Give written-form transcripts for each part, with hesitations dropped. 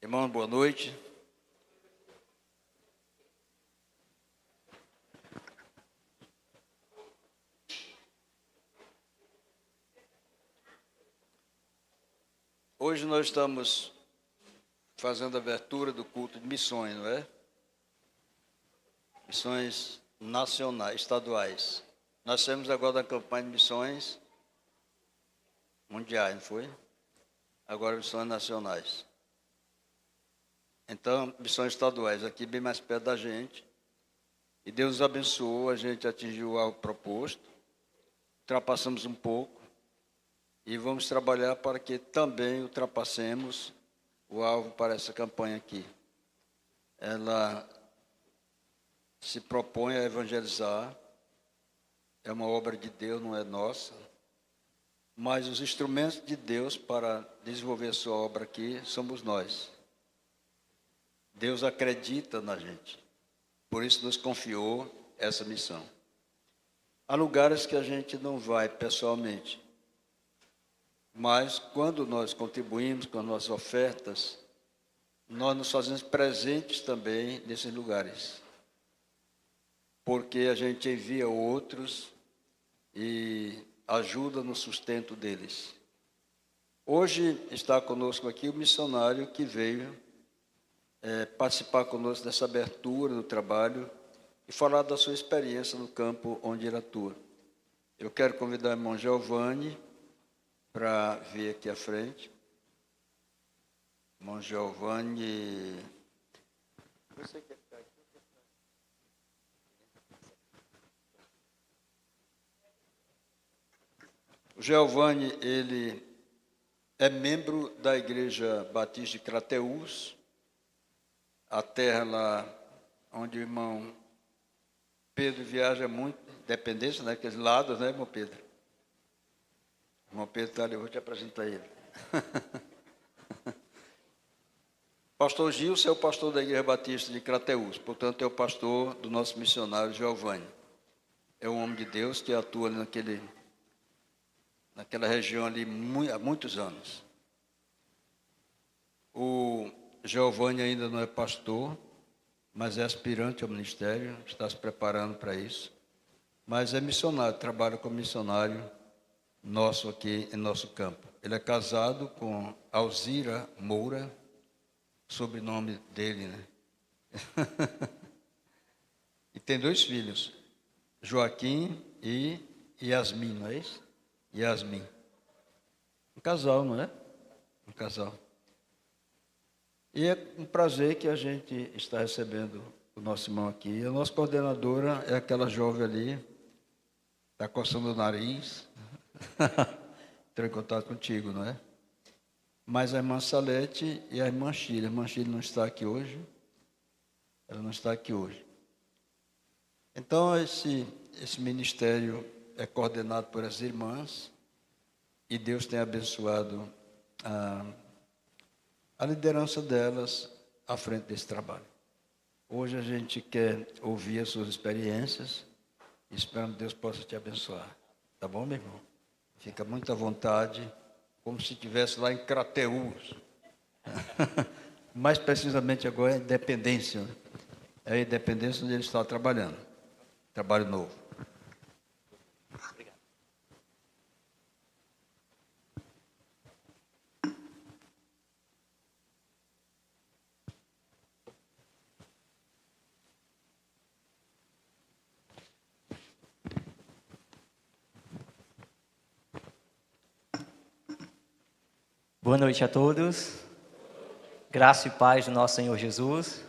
Irmão, boa noite. Hoje nós estamos fazendo a abertura do culto de missões, não é? Missões nacionais, estaduais. Nós temos agora da campanha de missões mundiais, não foi? Agora missões nacionais. Então, missões estaduais, aqui bem mais perto da gente. E Deus nos abençoou, a gente atingiu o alvo proposto, ultrapassamos um pouco e vamos trabalhar para que também ultrapassemos o alvo para essa campanha aqui. Ela se propõe a evangelizar, é uma obra de Deus, não é nossa, mas os instrumentos de Deus para desenvolver a sua obra aqui somos nós. Deus acredita na gente, por isso nos confiou essa missão. Há lugares que a gente não vai pessoalmente, mas quando nós contribuímos com as nossas ofertas, nós nos fazemos presentes também nesses lugares, porque a gente envia outros e ajuda no sustento deles. Hoje está conosco aqui o missionário que veio participar conosco dessa abertura do trabalho e falar da sua experiência no campo onde ele atua. Eu quero convidar o irmão Giovanni para vir aqui à frente. Irmão Giovanni. Você quer ficar aqui? O Giovanni, ele é membro da Igreja Batista de Crateús, a terra lá onde o irmão Pedro viaja muito, Independência, né? Aqueles lados, né, irmão Pedro? O irmão Pedro está ali, eu vou te apresentar ele. Pastor Gilson é o pastor da Igreja Batista de Crateús, portanto é o pastor do nosso missionário Giovanni. É um homem de Deus que atua ali naquela região ali há muitos anos. O Giovanni ainda não é pastor, mas é aspirante ao ministério, está se preparando para isso. Mas é missionário, trabalha como missionário nosso aqui em nosso campo. Ele é casado com Alzira Moura, sobrenome dele, né? E tem 2 filhos, Joaquim e Yasmin, não é isso? Yasmin. Um casal, não é? Um casal. E é um prazer que a gente está recebendo o nosso irmão aqui. A nossa coordenadora é aquela jovem ali, está coçando o nariz. Entrou em contato contigo, não é? Mas a irmã Salete e a irmã Chile. A irmã Chile não está aqui hoje. Ela não está aqui hoje. Então, esse ministério é coordenado por as irmãs e Deus tem abençoado a liderança delas à frente desse trabalho. Hoje a gente quer ouvir as suas experiências e esperamos que Deus possa te abençoar. Tá bom, meu irmão? Fica muito à vontade, como se estivesse lá em Crateús. Mais precisamente agora é Independência. Né? É a Independência onde ele está trabalhando. Trabalho novo. Boa noite a todos, graça e paz do nosso Senhor Jesus.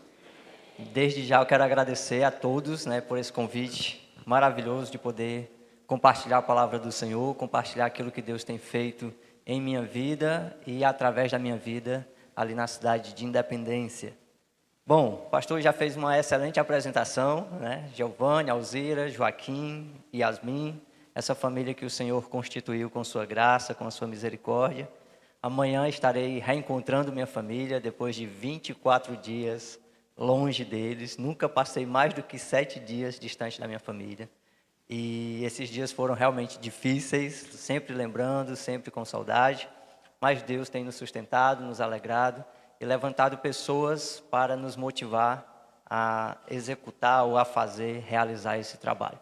Desde já eu quero agradecer a todos, por esse convite maravilhoso de poder compartilhar a palavra do Senhor, compartilhar aquilo que Deus tem feito em minha vida e através da minha vida ali na cidade de Independência. Bom, o pastor já fez uma excelente apresentação, Giovanni, Alzira, Joaquim, Yasmin, essa família que o Senhor constituiu com sua graça, com a sua misericórdia. Amanhã estarei reencontrando minha família depois de 24 dias longe deles. Nunca passei mais do que 7 dias distante da minha família. E esses dias foram realmente difíceis, sempre lembrando, sempre com saudade. Mas Deus tem nos sustentado, nos alegrado e levantado pessoas para nos motivar a executar ou a fazer, realizar esse trabalho.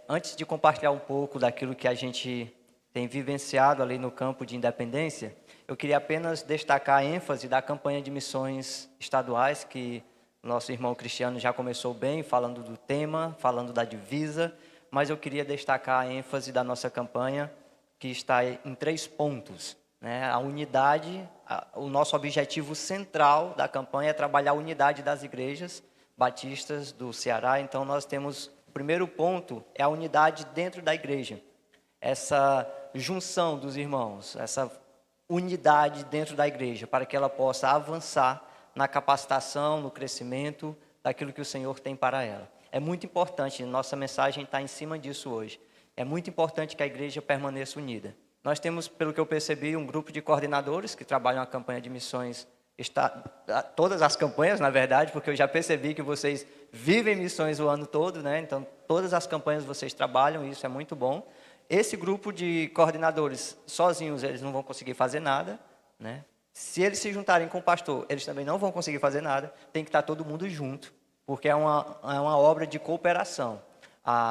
Antes de compartilhar um pouco daquilo que a gente tem vivenciado ali no campo de Independência, eu queria apenas destacar a ênfase da campanha de missões estaduais, que nosso irmão Cristiano já começou bem, falando do tema, falando da divisa, mas eu queria destacar a ênfase da nossa campanha, que está em 3 pontos. A unidade, o nosso objetivo central da campanha é trabalhar a unidade das igrejas batistas do Ceará. Então, nós temos, o primeiro ponto é a unidade dentro da igreja. Essa junção dos irmãos, essa unidade dentro da igreja, para que ela possa avançar na capacitação, no crescimento daquilo que o Senhor tem para ela. É muito importante, nossa mensagem está em cima disso hoje. É muito importante que a igreja permaneça unida. Nós temos, pelo que eu percebi, um grupo de coordenadores que trabalham a campanha de missões, todas as campanhas, na verdade, porque eu já percebi que vocês vivem missões o ano todo, né? Então, todas as campanhas vocês trabalham, e isso é muito bom. Esse grupo de coordenadores, sozinhos, eles não vão conseguir fazer nada, né? Se eles se juntarem com o pastor, eles também não vão conseguir fazer nada, tem que estar todo mundo junto, porque é uma obra de cooperação.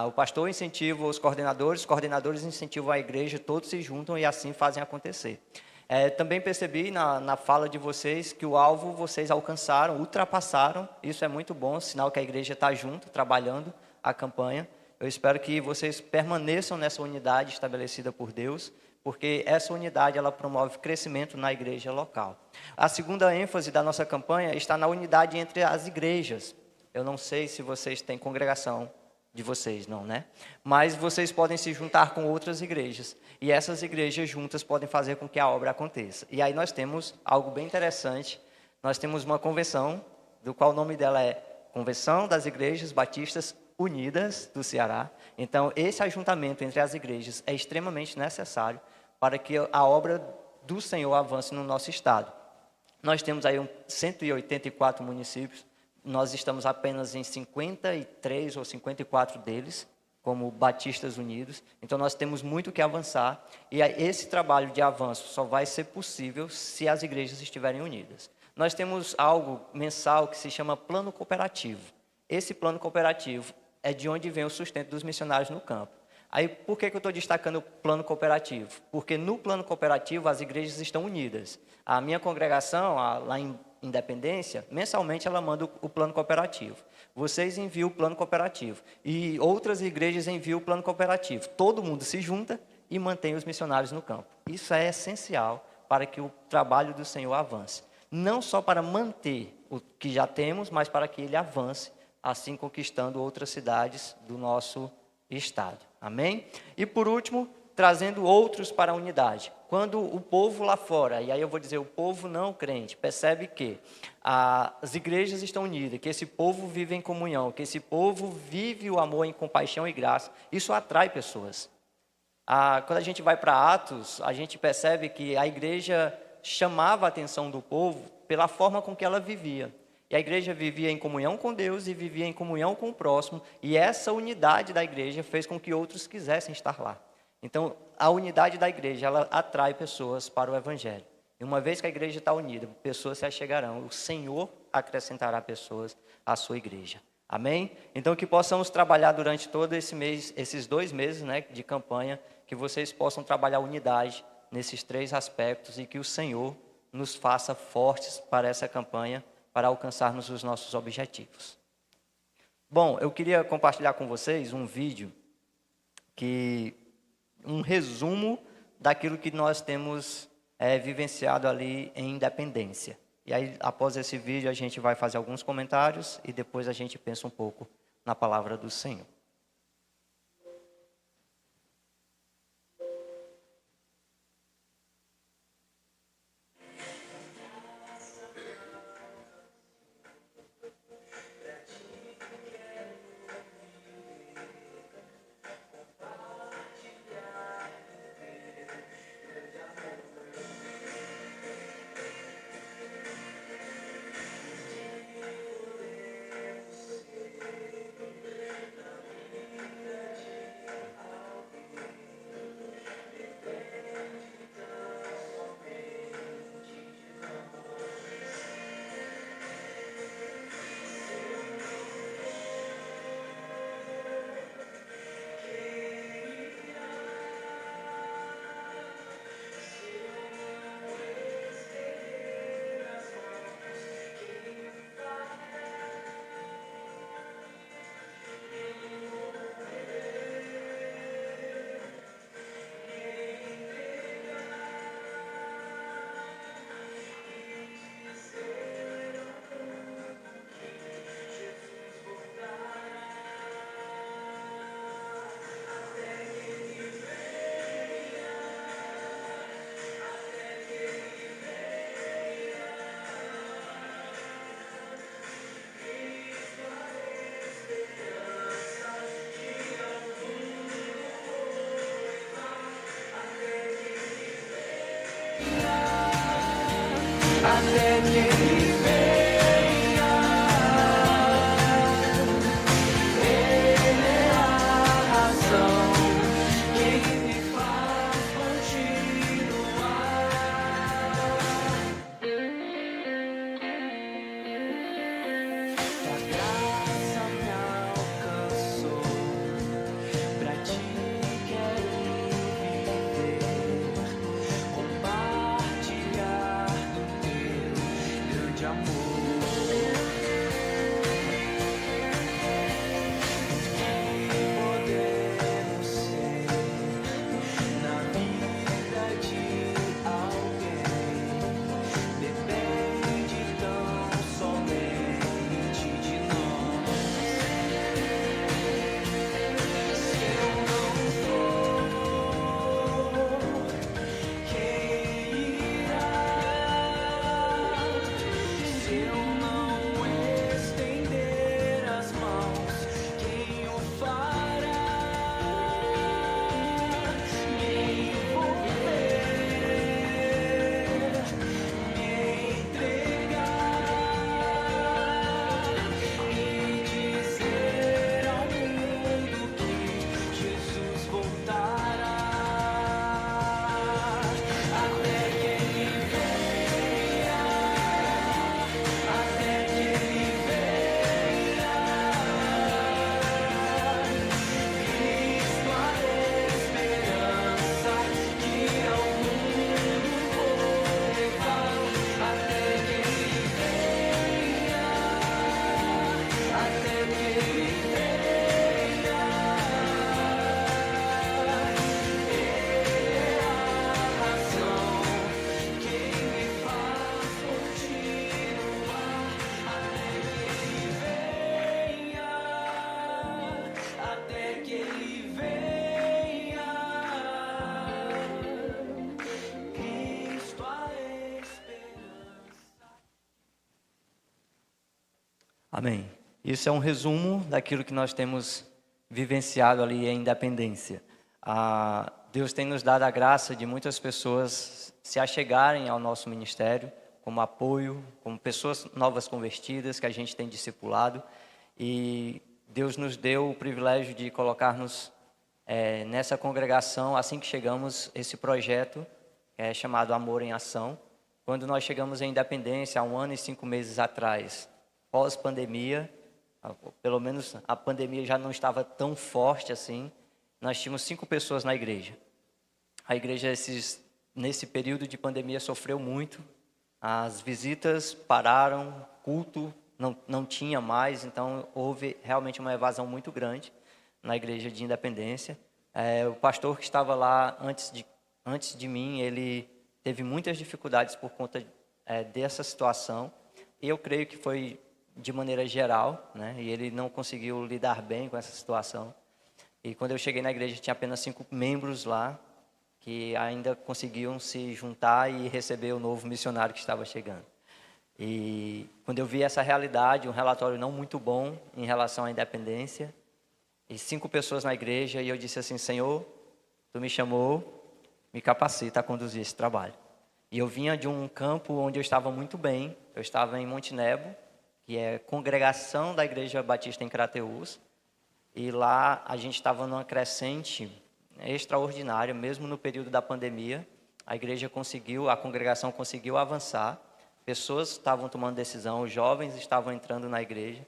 O pastor incentiva os coordenadores incentivam a igreja, todos se juntam e assim fazem acontecer. Também percebi na fala de vocês que o alvo vocês alcançaram, ultrapassaram, isso é muito bom, sinal que a igreja está junto, trabalhando a campanha. Eu espero que vocês permaneçam nessa unidade estabelecida por Deus, porque essa unidade ela promove crescimento na igreja local. A segunda ênfase da nossa campanha está na unidade entre as igrejas. Eu não sei se vocês têm congregação de vocês, não, né? Mas vocês podem se juntar com outras igrejas, e essas igrejas juntas podem fazer com que a obra aconteça. E aí nós temos algo bem interessante, nós temos uma convenção, do qual o nome dela é Convenção das Igrejas Batistas Unidas do Ceará. Então, esse ajuntamento entre as igrejas é extremamente necessário para que a obra do Senhor avance no nosso estado. Nós temos aí 184 municípios, nós estamos apenas em 53 ou 54 deles, como Batistas Unidos. Então, nós temos muito que avançar. E esse trabalho de avanço só vai ser possível se as igrejas estiverem unidas. Nós temos algo mensal que se chama plano cooperativo. Esse plano cooperativo é de onde vem o sustento dos missionários no campo. Aí, por que eu estou destacando o plano cooperativo? Porque no plano cooperativo as igrejas estão unidas. A minha congregação, lá em Independência, mensalmente ela manda o plano cooperativo. Vocês enviam o plano cooperativo. E outras igrejas enviam o plano cooperativo. Todo mundo se junta e mantém os missionários no campo. Isso é essencial para que o trabalho do Senhor avance. Não só para manter o que já temos, mas para que ele avance, assim conquistando outras cidades do nosso estado. Amém? E por último, trazendo outros para a unidade. Quando o povo lá fora, e aí eu vou dizer o povo não crente, percebe que as igrejas estão unidas, que esse povo vive em comunhão, que esse povo vive o amor em compaixão e graça, isso atrai pessoas. Quando a gente vai para Atos, a gente percebe que a igreja chamava a atenção do povo pela forma com que ela vivia. E a igreja vivia em comunhão com Deus e vivia em comunhão com o próximo, e essa unidade da igreja fez com que outros quisessem estar lá. Então, a unidade da igreja, ela atrai pessoas para o evangelho. E uma vez que a igreja está unida, pessoas se achegarão, o Senhor acrescentará pessoas à sua igreja. Amém? Então, que possamos trabalhar durante todo esse mês, esses 2 meses, né, de campanha, que vocês possam trabalhar unidade nesses 3 aspectos e que o Senhor nos faça fortes para essa campanha, para alcançarmos os nossos objetivos. Bom, eu queria compartilhar com vocês um vídeo, um resumo daquilo que nós temos vivenciado ali em Independência. E aí, após esse vídeo, a gente vai fazer alguns comentários e depois a gente pensa um pouco na palavra do Senhor. Amém. Isso é um resumo daquilo que nós temos vivenciado ali em Independência. Deus tem nos dado a graça de muitas pessoas se achegarem ao nosso ministério como apoio, como pessoas novas convertidas que a gente tem discipulado. E Deus nos deu o privilégio de colocar-nos nessa congregação assim que chegamos, esse projeto chamado Amor em Ação. Quando nós chegamos em Independência, há 1 ano e 5 meses atrás, pós-pandemia, pelo menos a pandemia já não estava tão forte assim, nós tínhamos 5 pessoas na igreja. A igreja, nesse período de pandemia, sofreu muito. As visitas pararam, culto não tinha mais, então houve realmente uma evasão muito grande na igreja de Independência. O pastor que estava lá antes de mim, ele teve muitas dificuldades por conta dessa situação. E eu creio que foi de maneira geral, né? E ele não conseguiu lidar bem com essa situação. E quando eu cheguei na igreja, tinha apenas 5 membros lá, que ainda conseguiam se juntar e receber o novo missionário que estava chegando. E quando eu vi essa realidade, um relatório não muito bom em relação à Independência, e 5 pessoas na igreja, e eu disse assim: Senhor, Tu me chamou, me capacita a conduzir esse trabalho. E eu vinha de um campo onde eu estava muito bem, eu estava em Monte Nebo, que é congregação da Igreja Batista em Crateús, e lá a gente estava numa crescente extraordinária, mesmo no período da pandemia. A congregação conseguiu avançar, pessoas estavam tomando decisão, os jovens estavam entrando na igreja,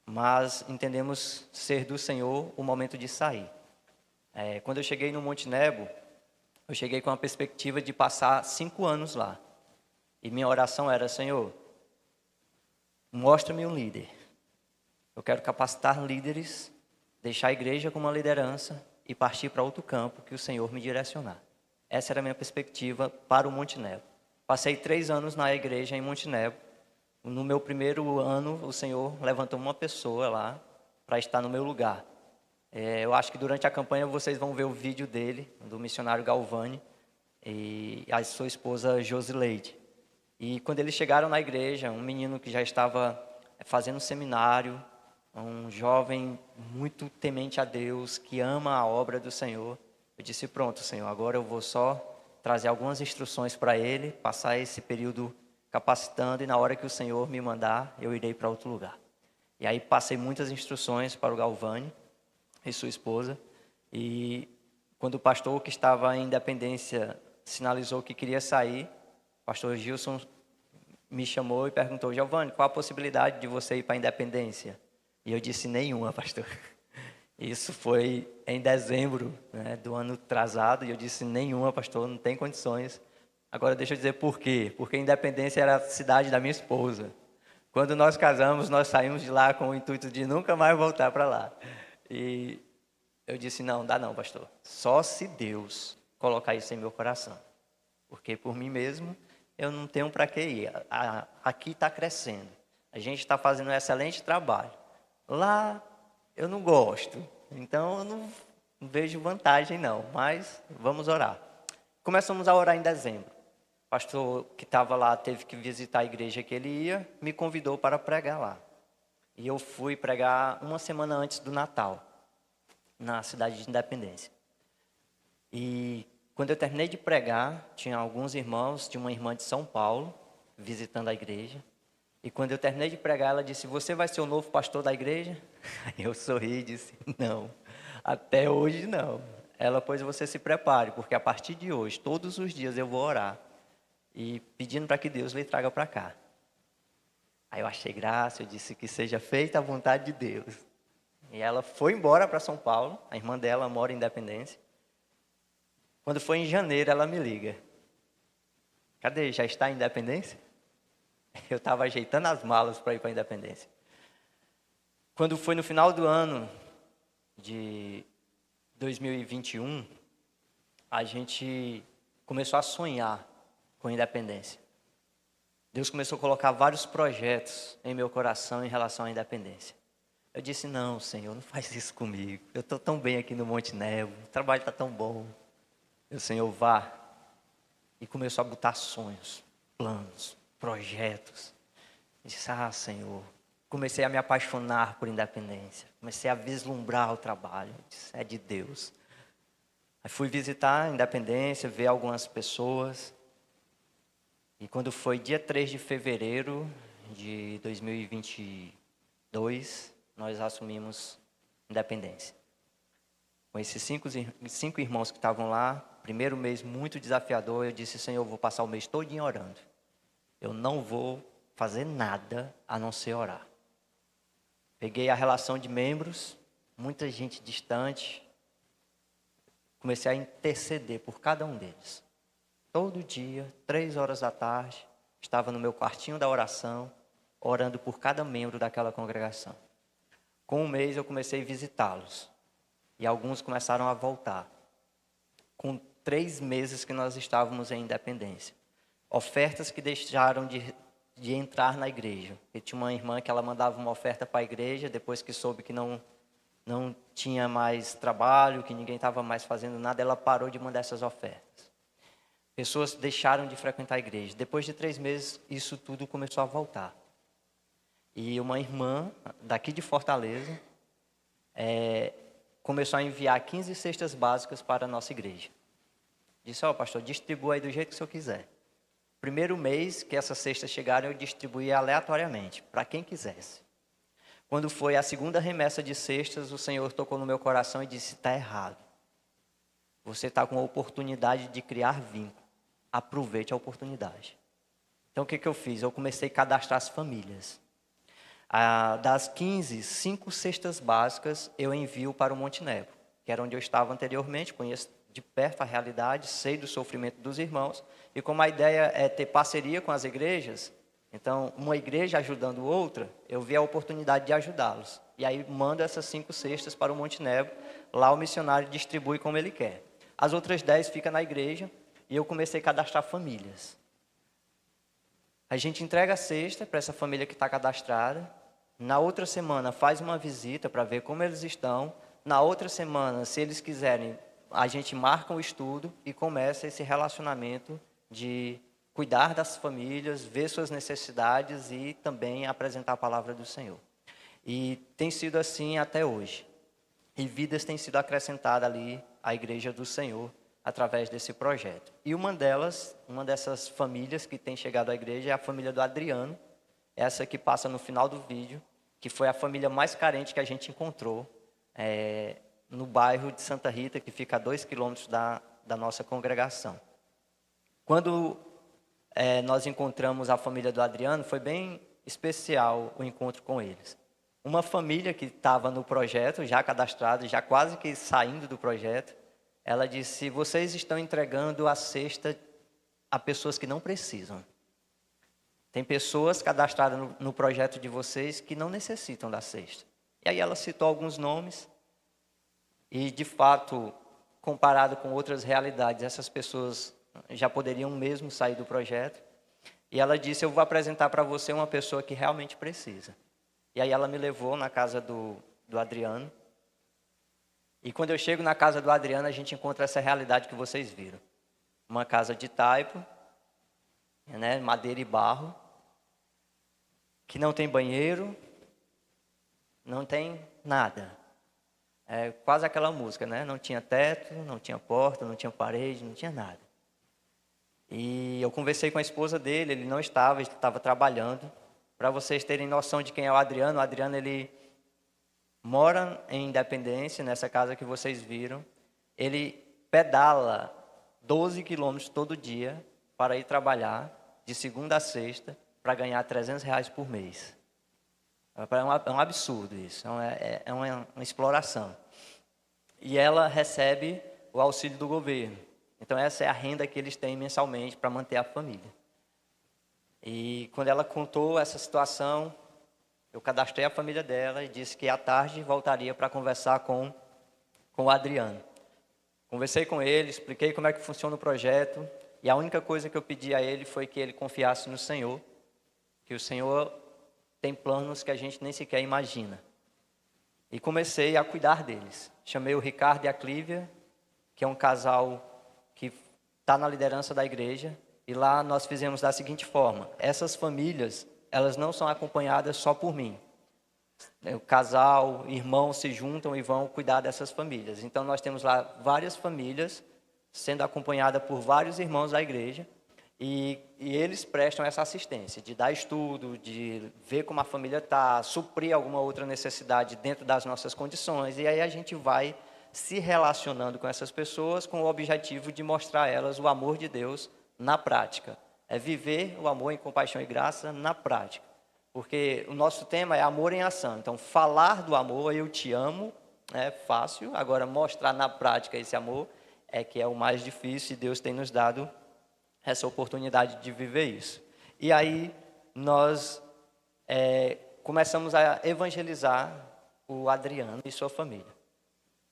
mas entendemos ser do Senhor o momento de sair. Quando eu cheguei no Monte Nebo, eu cheguei com a perspectiva de passar 5 anos lá. E minha oração era: Senhor, mostra-me um líder. Eu quero capacitar líderes, deixar a igreja com uma liderança e partir para outro campo que o Senhor me direcionar. Essa era a minha perspectiva para o Monte Nebo. Passei 3 anos na igreja em Monte Nebo. No meu primeiro ano, o Senhor levantou uma pessoa lá para estar no meu lugar. Eu acho que durante a campanha vocês vão ver o vídeo dele, do missionário Galvani, e a sua esposa Josileide. E quando eles chegaram na igreja, um menino que já estava fazendo seminário, um jovem muito temente a Deus, que ama a obra do Senhor, eu disse: pronto, Senhor, agora eu vou só trazer algumas instruções para ele, passar esse período capacitando, e na hora que o Senhor me mandar, eu irei para outro lugar. E aí passei muitas instruções para o Galvani e sua esposa, e quando o pastor que estava em Independência sinalizou que queria sair, o pastor Gilson me chamou e perguntou: Giovanni, qual a possibilidade de você ir para a Independência? E eu disse: nenhuma, pastor. Isso foi em dezembro, né, do ano atrasado, e eu disse: nenhuma, pastor, não tem condições. Agora deixa eu dizer por quê. Porque Independência era a cidade da minha esposa. Quando nós casamos, nós saímos de lá com o intuito de nunca mais voltar para lá. E eu disse: não, dá não, pastor. Só se Deus colocar isso em meu coração. Porque por mim mesmo, eu não tenho para que ir. Aqui está crescendo. A gente está fazendo um excelente trabalho. Lá, eu não gosto. Então, eu não vejo vantagem não. Mas vamos orar. Começamos a orar em dezembro. O pastor que estava lá teve que visitar a igreja que ele ia, me convidou para pregar lá. E eu fui pregar 1 semana antes do Natal, na cidade de Independência. E quando eu terminei de pregar, tinha alguns irmãos, tinha uma irmã de São Paulo, visitando a igreja. E quando eu terminei de pregar, ela disse: você vai ser o novo pastor da igreja? Eu sorri e disse: não, até hoje não. Ela: pois você se prepare, porque a partir de hoje, todos os dias eu vou orar e pedindo para que Deus lhe traga para cá. Aí eu achei graça, eu disse: que seja feita a vontade de Deus. E ela foi embora para São Paulo, a irmã dela mora em Independência. Quando foi em janeiro, ela me liga: cadê? Já está em Independência? Eu estava ajeitando as malas para ir para a Independência. Quando foi no final do ano de 2021, a gente começou a sonhar com a Independência. Deus começou a colocar vários projetos em meu coração em relação à Independência. Eu disse: não, Senhor, não faz isso comigo. Eu estou tão bem aqui no Monte Nebo, o trabalho está tão bom. O Senhor, vá. E começou a botar sonhos, planos, projetos. Eu disse: ah, Senhor, comecei a me apaixonar por Independência. Comecei a vislumbrar o trabalho. Disse, é de Deus. Aí fui visitar a Independência, ver algumas pessoas. E quando foi dia 3 de fevereiro de 2022, nós assumimos Independência. Com esses cinco irmãos que estavam lá, primeiro mês muito desafiador, eu disse, Senhor, eu vou passar o mês todinho orando. Eu não vou fazer nada a não ser orar. Peguei a relação de membros, muita gente distante, comecei a interceder por cada um deles. Todo dia, 3 horas da tarde, estava no meu quartinho da oração, orando por cada membro daquela congregação. Com um mês eu comecei a visitá-los. E alguns começaram a voltar. Com 3 meses que nós estávamos em Independência. Ofertas que deixaram de entrar na igreja. Eu tinha uma irmã que ela mandava uma oferta para a igreja, depois que soube que não tinha mais trabalho, que ninguém estava mais fazendo nada, ela parou de mandar essas ofertas. Pessoas deixaram de frequentar a igreja. Depois de 3 meses, isso tudo começou a voltar. E uma irmã daqui de Fortaleza começou a enviar 15 cestas básicas para a nossa igreja. Disse, pastor, distribua aí do jeito que o senhor quiser. Primeiro mês que essas cestas chegaram, eu distribuía aleatoriamente, para quem quisesse. Quando foi a segunda remessa de cestas, o Senhor tocou no meu coração e disse, está errado. Você está com a oportunidade de criar vínculo. Aproveite a oportunidade. Então, o que eu fiz? Eu comecei a cadastrar as famílias. Das 15, 5 cestas básicas eu envio para o Monte Nebo, que era onde eu estava anteriormente, conheço de perto a realidade, sei do sofrimento dos irmãos, e como a ideia é ter parceria com as igrejas, então uma igreja ajudando outra, eu vi a oportunidade de ajudá-los. E aí mando essas 5 cestas para o Monte Nebo, lá o missionário distribui como ele quer. As outras 10 ficam na igreja e eu comecei a cadastrar famílias. A gente entrega a cesta para essa família que está cadastrada. Na outra semana faz uma visita para ver como eles estão. Na outra semana, se eles quiserem, a gente marca um estudo e começa esse relacionamento de cuidar das famílias, ver suas necessidades e também apresentar a palavra do Senhor. E tem sido assim até hoje. E vidas têm sido acrescentadas ali à Igreja do Senhor através desse projeto. E uma dessas famílias que tem chegado à igreja é a família do Adriano, essa que passa no final do vídeo, que foi a família mais carente que a gente encontrou no bairro de Santa Rita, que fica a 2 quilômetros da nossa congregação. Quando nós encontramos a família do Adriano, foi bem especial o encontro com eles. Uma família que estava no projeto, já cadastrada, já quase que saindo do projeto, ela disse, vocês estão entregando a cesta a pessoas que não precisam. Tem pessoas cadastradas no projeto de vocês que não necessitam da cesta. E aí ela citou alguns nomes e, de fato, comparado com outras realidades, essas pessoas já poderiam mesmo sair do projeto. E ela disse, eu vou apresentar para você uma pessoa que realmente precisa. E aí ela me levou na casa do Adriano. E quando eu chego na casa do Adriano, a gente encontra essa realidade que vocês viram. Uma casa de taipo, madeira e barro, que não tem banheiro, não tem nada. É quase aquela música, né? Não tinha teto, não tinha porta, não tinha parede, não tinha nada. E eu conversei com a esposa dele, ele não estava, ele estava trabalhando. Para vocês terem noção de quem é o Adriano ele mora em Independência, nessa casa que vocês viram. Ele pedala 12 quilômetros todo dia para ir trabalhar, de segunda a sexta, para ganhar R$300 por mês. É um absurdo isso, é uma exploração. E ela recebe o auxílio do governo. Então essa é a renda que eles têm mensalmente para manter a família. E quando ela contou essa situação, eu cadastrei a família dela e disse que à tarde voltaria para conversar com o Adriano. Conversei com ele, expliquei como é que funciona o projeto. E a única coisa que eu pedi a ele foi que ele confiasse no Senhor. Que o Senhor tem planos que a gente nem sequer imagina. E comecei a cuidar deles. Chamei o Ricardo e a Clívia, que é um casal que está na liderança da igreja. E lá nós fizemos da seguinte forma. Essas famílias, elas não são acompanhadas só por mim. O casal, irmãos se juntam e vão cuidar dessas famílias. Então, nós temos lá várias famílias sendo acompanhadas por vários irmãos da igreja e eles prestam essa assistência de dar estudo, de ver como a família está, suprir alguma outra necessidade dentro das nossas condições. E aí a gente vai se relacionando com essas pessoas com o objetivo de mostrar a elas o amor de Deus na prática. É viver o amor em compaixão e graça na prática. Porque o nosso tema é amor em ação. Então, falar do amor, eu te amo, é fácil. Agora, mostrar na prática esse amor é que é o mais difícil e Deus tem nos dado essa oportunidade de viver isso. E aí, nós começamos a evangelizar o Adriano e sua família.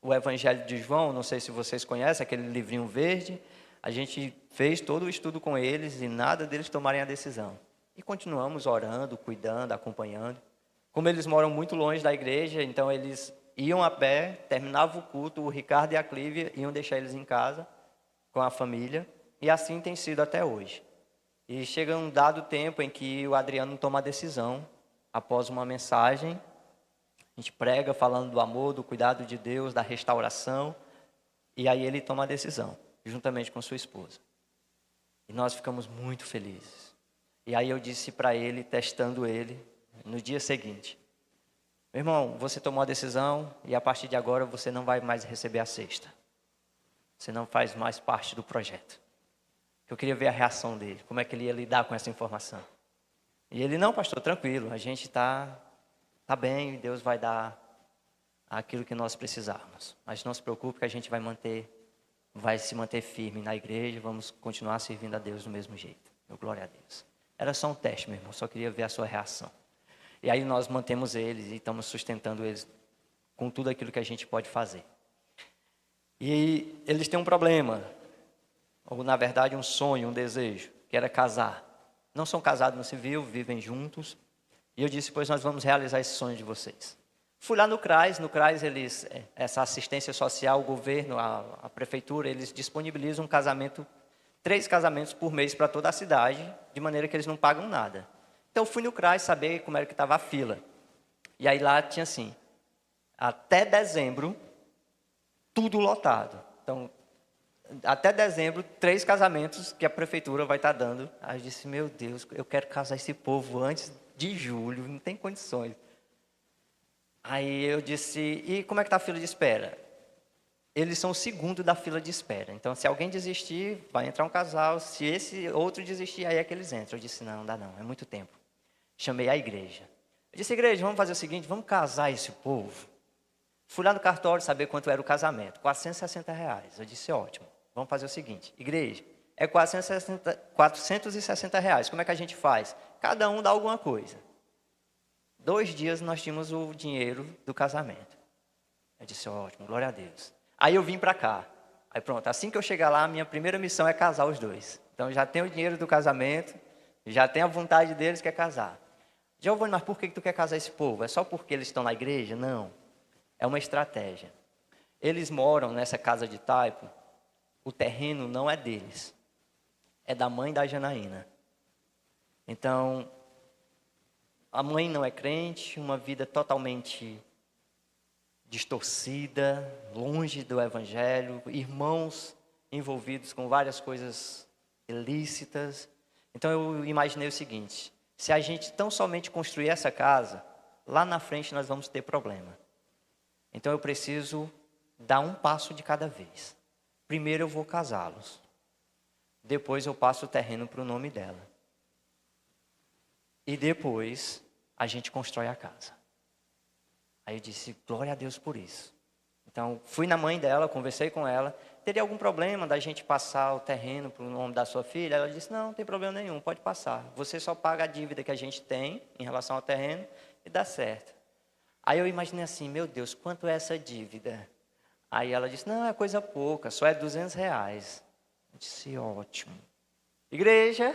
O Evangelho de João, não sei se vocês conhecem, aquele livrinho verde, a gente fez todo o estudo com eles e nada deles tomarem a decisão. E continuamos orando, cuidando, acompanhando. Como eles moram muito longe da igreja, então eles iam a pé, terminavam o culto, o Ricardo e a Clívia iam deixar eles em casa com a família, e assim tem sido até hoje. E chega um dado tempo em que o Adriano toma a decisão, após uma mensagem, a gente prega falando do amor, do cuidado de Deus, da restauração, e aí ele toma a decisão, juntamente com sua esposa. E nós ficamos muito felizes. E aí eu disse para ele, testando ele, no dia seguinte: meu irmão, você tomou a decisão e a partir de agora você não vai mais receber a cesta. Você não faz mais parte do projeto. Eu queria ver a reação dele, como é que ele ia lidar com essa informação. E ele: não, pastor, tranquilo, a gente está bem, Deus vai dar aquilo que nós precisarmos. Mas não se preocupe que a gente vai se manter firme na igreja, vamos continuar servindo a Deus do mesmo jeito. Glória a Deus. Era só um teste, meu irmão, só queria ver a sua reação. E aí nós mantemos eles e estamos sustentando eles com tudo aquilo que a gente pode fazer. E eles têm um problema, ou na verdade um sonho, um desejo, que era casar. Não são casados no civil, vivem juntos. E eu disse: pois nós vamos realizar esse sonho de vocês. Fui lá no CRAS eles, essa assistência social, o governo, a prefeitura, eles disponibilizam 3 casamentos por mês para toda a cidade, de maneira que eles não pagam nada. Então, fui no CRAS saber como era que estava a fila. E aí lá tinha assim, até dezembro, tudo lotado. Então, até dezembro, 3 casamentos que a prefeitura vai estar dando. Aí eu disse: meu Deus, eu quero casar esse povo antes de julho, não tem condições. Aí eu disse: e como é que está a fila de espera? Eles são o segundo da fila de espera. Então, se alguém desistir, vai entrar um casal. Se esse outro desistir, aí é que eles entram. Eu disse: não dá não, é muito tempo. Chamei a igreja. Eu disse: igreja, vamos fazer o seguinte, vamos casar esse povo. Fui lá no cartório saber quanto era o casamento. R$460. Eu disse: ótimo, vamos fazer o seguinte, igreja, é R$460. Como é que a gente faz? Cada um dá alguma coisa. 2 dias nós tínhamos o dinheiro do casamento. Eu disse: ótimo, glória a Deus. Aí eu vim para cá. Aí pronto, assim que eu chegar lá, a minha primeira missão é casar os 2. Então já tenho o dinheiro do casamento, já tenho a vontade deles que é casar. Giovanni, mas por que tu quer casar esse povo? É só porque eles estão na igreja? Não. É uma estratégia. Eles moram nessa casa de taipo, o terreno não é deles. É da mãe da Janaína. Então, a mãe não é crente, uma vida totalmente distorcida, longe do evangelho, irmãos envolvidos com várias coisas ilícitas. Então eu imaginei o seguinte: se a gente tão somente construir essa casa, lá na frente nós vamos ter problema. Então eu preciso dar um passo de cada vez. Primeiro eu vou casá-los. Depois eu passo o terreno para o nome dela. E depois a gente constrói a casa. Aí eu disse: glória a Deus por isso. Então, fui na mãe dela, conversei com ela. Teria algum problema da gente passar o terreno para o nome da sua filha? Ela disse: não tem problema nenhum, pode passar. Você só paga a dívida que a gente tem em relação ao terreno e dá certo. Aí eu imaginei assim: meu Deus, quanto é essa dívida? Aí ela disse: não, é coisa pouca, só é R$200. Eu disse: ótimo. Igreja,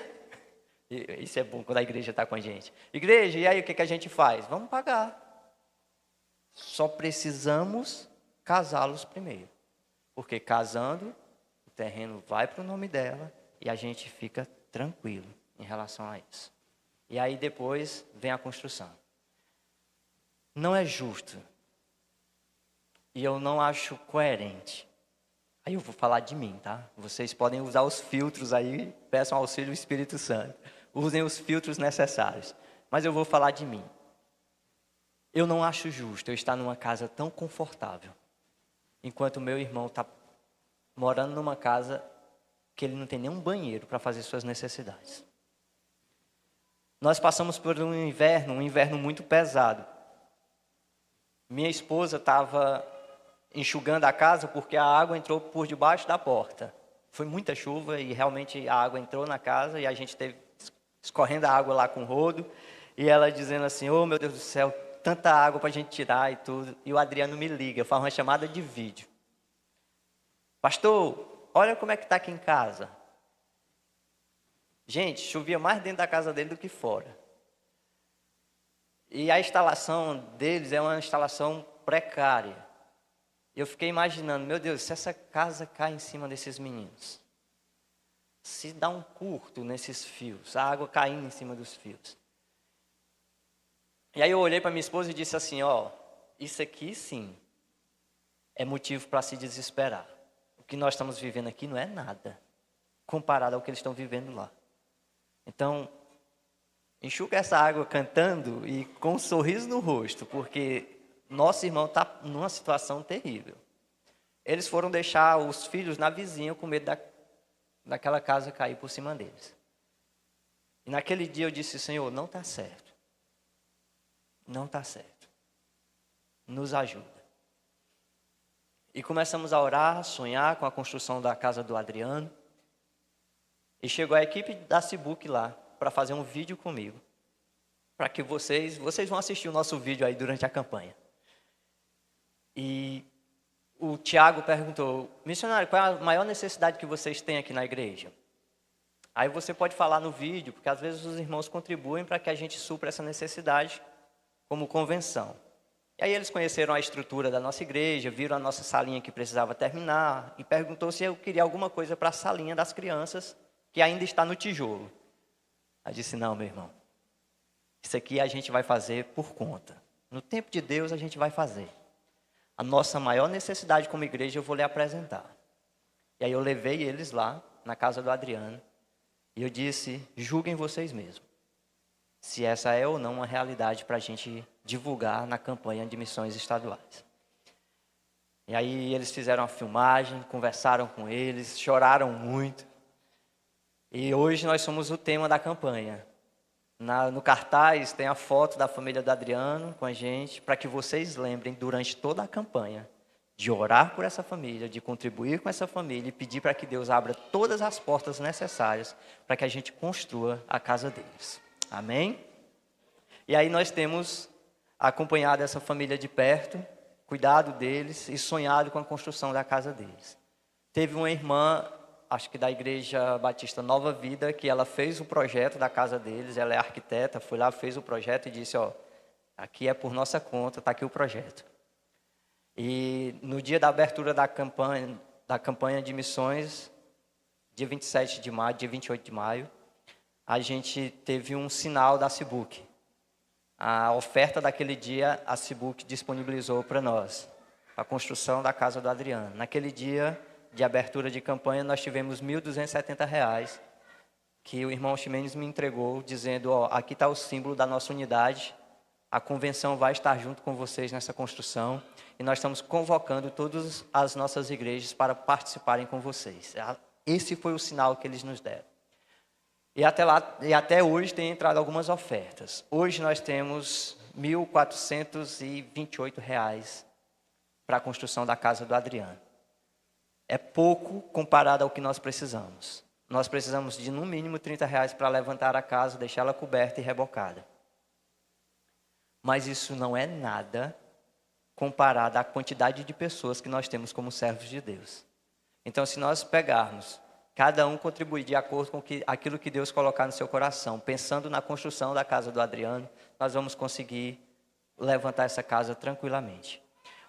isso é bom quando a igreja está com a gente. Igreja, e aí o que a gente faz? Vamos pagar. Só precisamos casá-los primeiro. Porque casando, o terreno vai para o nome dela e a gente fica tranquilo em relação a isso. E aí depois vem a construção. não é justo. E eu não acho coerente. Aí eu vou falar de mim, tá? Vocês podem usar os filtros aí, peçam auxílio do Espírito Santo. Usem os filtros necessários. Mas eu vou falar de mim. Eu não acho justo eu estar numa casa tão confortável, enquanto meu irmão está morando numa casa que ele não tem nenhum banheiro para fazer suas necessidades. Nós passamos por um inverno muito pesado. Minha esposa estava enxugando a casa porque a água entrou por debaixo da porta. Foi muita chuva e realmente a água entrou na casa e a gente teve escorrendo a água lá com o rodo. E ela dizendo assim, oh meu Deus do céu, tanta água para a gente tirar e tudo. E o Adriano me liga, faz uma chamada de vídeo. Pastor, olha como é que está aqui em casa. Gente, chovia mais dentro da casa dele do que fora. E a instalação deles é uma instalação precária. Eu fiquei imaginando, meu Deus, se essa casa cai em cima desses meninos, se dá um curto nesses fios, a água caindo em cima dos fios. E aí eu olhei para minha esposa e disse assim, ó, isso aqui sim é motivo para se desesperar. O que nós estamos vivendo aqui não é nada comparado ao que eles estão vivendo lá. Então, enxuga essa água cantando e com um sorriso no rosto, porque nosso irmão está numa situação terrível. Eles foram deixar os filhos na vizinha com medo daquela casa cair por cima deles. E naquele dia eu disse, Senhor, não está certo. Não está certo. Nos ajuda. E começamos a orar, a sonhar com a construção da casa do Adriano. E chegou a equipe da Cibuc lá para fazer um vídeo comigo. Para que vocês vão assistir o nosso vídeo aí durante a campanha. E o Tiago perguntou, missionário, qual é a maior necessidade que vocês têm aqui na igreja? Aí você pode falar no vídeo, porque às vezes os irmãos contribuem para que a gente supra essa necessidade como convenção. E aí eles conheceram a estrutura da nossa igreja, viram a nossa salinha que precisava terminar e perguntou se eu queria alguma coisa para a salinha das crianças, que ainda está no tijolo. Aí eu disse, não, meu irmão, isso aqui a gente vai fazer por conta. No tempo de Deus a gente vai fazer. A nossa maior necessidade como igreja eu vou lhe apresentar. E aí eu levei eles lá, na casa do Adriano, e eu disse, julguem vocês mesmos, se essa é ou não uma realidade para a gente divulgar na campanha de missões estaduais. E aí eles fizeram a filmagem, conversaram com eles, choraram muito. E hoje nós somos o tema da campanha. No cartaz tem a foto da família do Adriano com a gente, para que vocês lembrem durante toda a campanha de orar por essa família, de contribuir com essa família e pedir para que Deus abra todas as portas necessárias para que a gente construa a casa deles. Amém? E aí nós temos acompanhado essa família de perto, cuidado deles e sonhado com a construção da casa deles. Teve uma irmã, acho que da Igreja Batista Nova Vida, que ela fez o projeto da casa deles, ela é arquiteta, foi lá, fez o projeto e disse, ó, aqui é por nossa conta, está aqui o projeto. E no dia da abertura da campanha de missões, dia 27 de maio, dia 28 de maio, a gente teve um sinal da Cibuc. A oferta daquele dia, a Cibuc disponibilizou para nós, a construção da casa do Adriano. Naquele dia de abertura de campanha, nós tivemos R$ 1.270, que o irmão Ximenes me entregou, dizendo, ó, aqui está o símbolo da nossa unidade, a convenção vai estar junto com vocês nessa construção, e nós estamos convocando todas as nossas igrejas para participarem com vocês. Esse foi o sinal que eles nos deram. E até hoje tem entrado algumas ofertas. Hoje nós temos R$ 1.428 para a construção da casa do Adriano. É pouco comparado ao que nós precisamos. Nós precisamos de no mínimo R$ 30 para levantar a casa, deixá-la coberta e rebocada. Mas isso não é nada comparado à quantidade de pessoas que nós temos como servos de Deus. Então, se nós pegarmos, cada um contribuir de acordo com aquilo que Deus colocar no seu coração, pensando na construção da casa do Adriano, nós vamos conseguir levantar essa casa tranquilamente.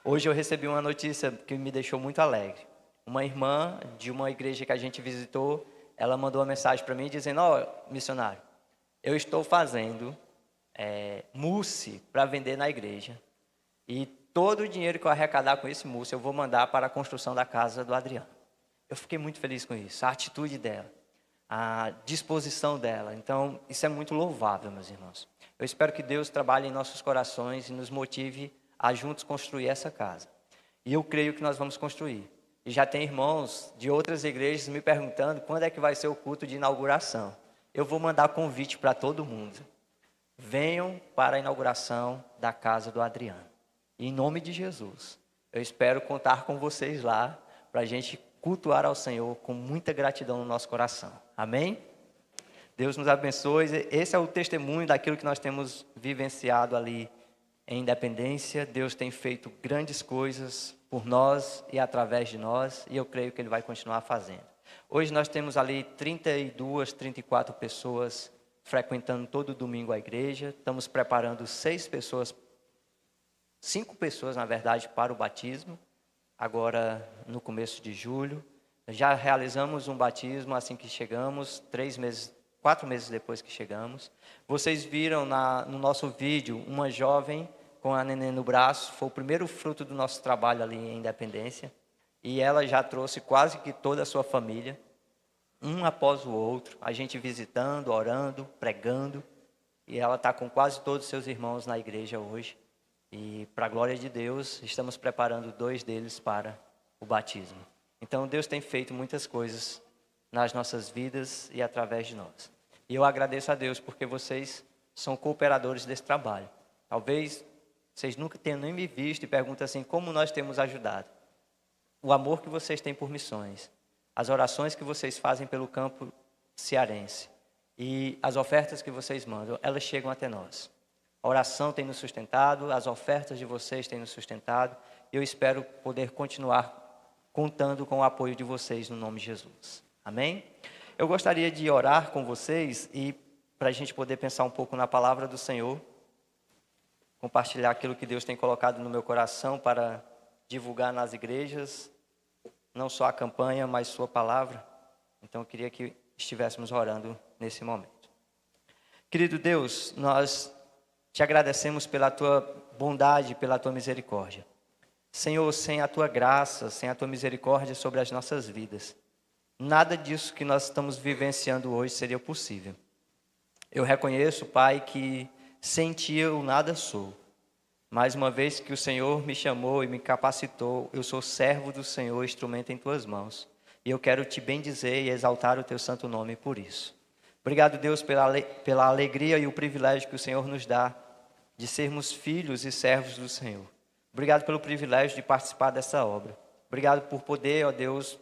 Hoje eu recebi uma notícia que me deixou muito alegre. Uma irmã de uma igreja que a gente visitou, ela mandou uma mensagem para mim dizendo, ó, missionário, eu estou fazendo mousse para vender na igreja. E todo o dinheiro que eu arrecadar com esse moço, eu vou mandar para a construção da casa do Adriano. Eu fiquei muito feliz com isso, a atitude dela, a disposição dela. Então, isso é muito louvável, meus irmãos. Eu espero que Deus trabalhe em nossos corações e nos motive a juntos construir essa casa. E eu creio que nós vamos construir. E já tem irmãos de outras igrejas me perguntando quando é que vai ser o culto de inauguração. Eu vou mandar convite para todo mundo. Venham para a inauguração da casa do Adriano. E em nome de Jesus, eu espero contar com vocês lá para a gente cultuar ao Senhor com muita gratidão no nosso coração. Amém? Deus nos abençoe. Esse é o testemunho daquilo que nós temos vivenciado ali em Independência. Deus tem feito grandes coisas por nós e através de nós, e eu creio que Ele vai continuar fazendo. Hoje nós temos ali 32, 34 pessoas frequentando todo domingo a igreja. Estamos preparando 5 pessoas, na verdade, para o batismo, agora no começo de julho. Já realizamos um batismo assim que chegamos, 4 meses depois que chegamos. Vocês viram no nosso vídeo uma jovem com a neném no braço, foi o primeiro fruto do nosso trabalho ali em Independência. E ela já trouxe quase que toda a sua família, um após o outro, a gente visitando, orando, pregando. E ela está com quase todos os seus irmãos na igreja hoje. E, para a glória de Deus, estamos preparando 2 deles para o batismo. Então, Deus tem feito muitas coisas nas nossas vidas e através de nós. E eu agradeço a Deus porque vocês são cooperadores desse trabalho. Talvez vocês nunca tenham nem me visto e perguntam assim, como nós temos ajudado? O amor que vocês têm por missões, as orações que vocês fazem pelo campo cearense e as ofertas que vocês mandam, elas chegam até nós. A oração tem nos sustentado, as ofertas de vocês têm nos sustentado, e eu espero poder continuar contando com o apoio de vocês no nome de Jesus. Amém? Eu gostaria de orar com vocês e para a gente poder pensar um pouco na palavra do Senhor, compartilhar aquilo que Deus tem colocado no meu coração para divulgar nas igrejas, não só a campanha, mas sua palavra. Então eu queria que estivéssemos orando nesse momento. Querido Deus, nós te agradecemos pela tua bondade, pela tua misericórdia. Senhor, sem a tua graça, sem a tua misericórdia sobre as nossas vidas, nada disso que nós estamos vivenciando hoje seria possível. Eu reconheço, Pai, que sem ti eu nada sou. Mais uma vez que o Senhor me chamou e me capacitou, eu sou servo do Senhor, instrumento em tuas mãos. E eu quero te bendizer e exaltar o teu santo nome por isso. Obrigado, Deus, pela alegria e o privilégio que o Senhor nos dá de sermos filhos e servos do Senhor. Obrigado pelo privilégio de participar dessa obra. Obrigado por poder, ó Deus,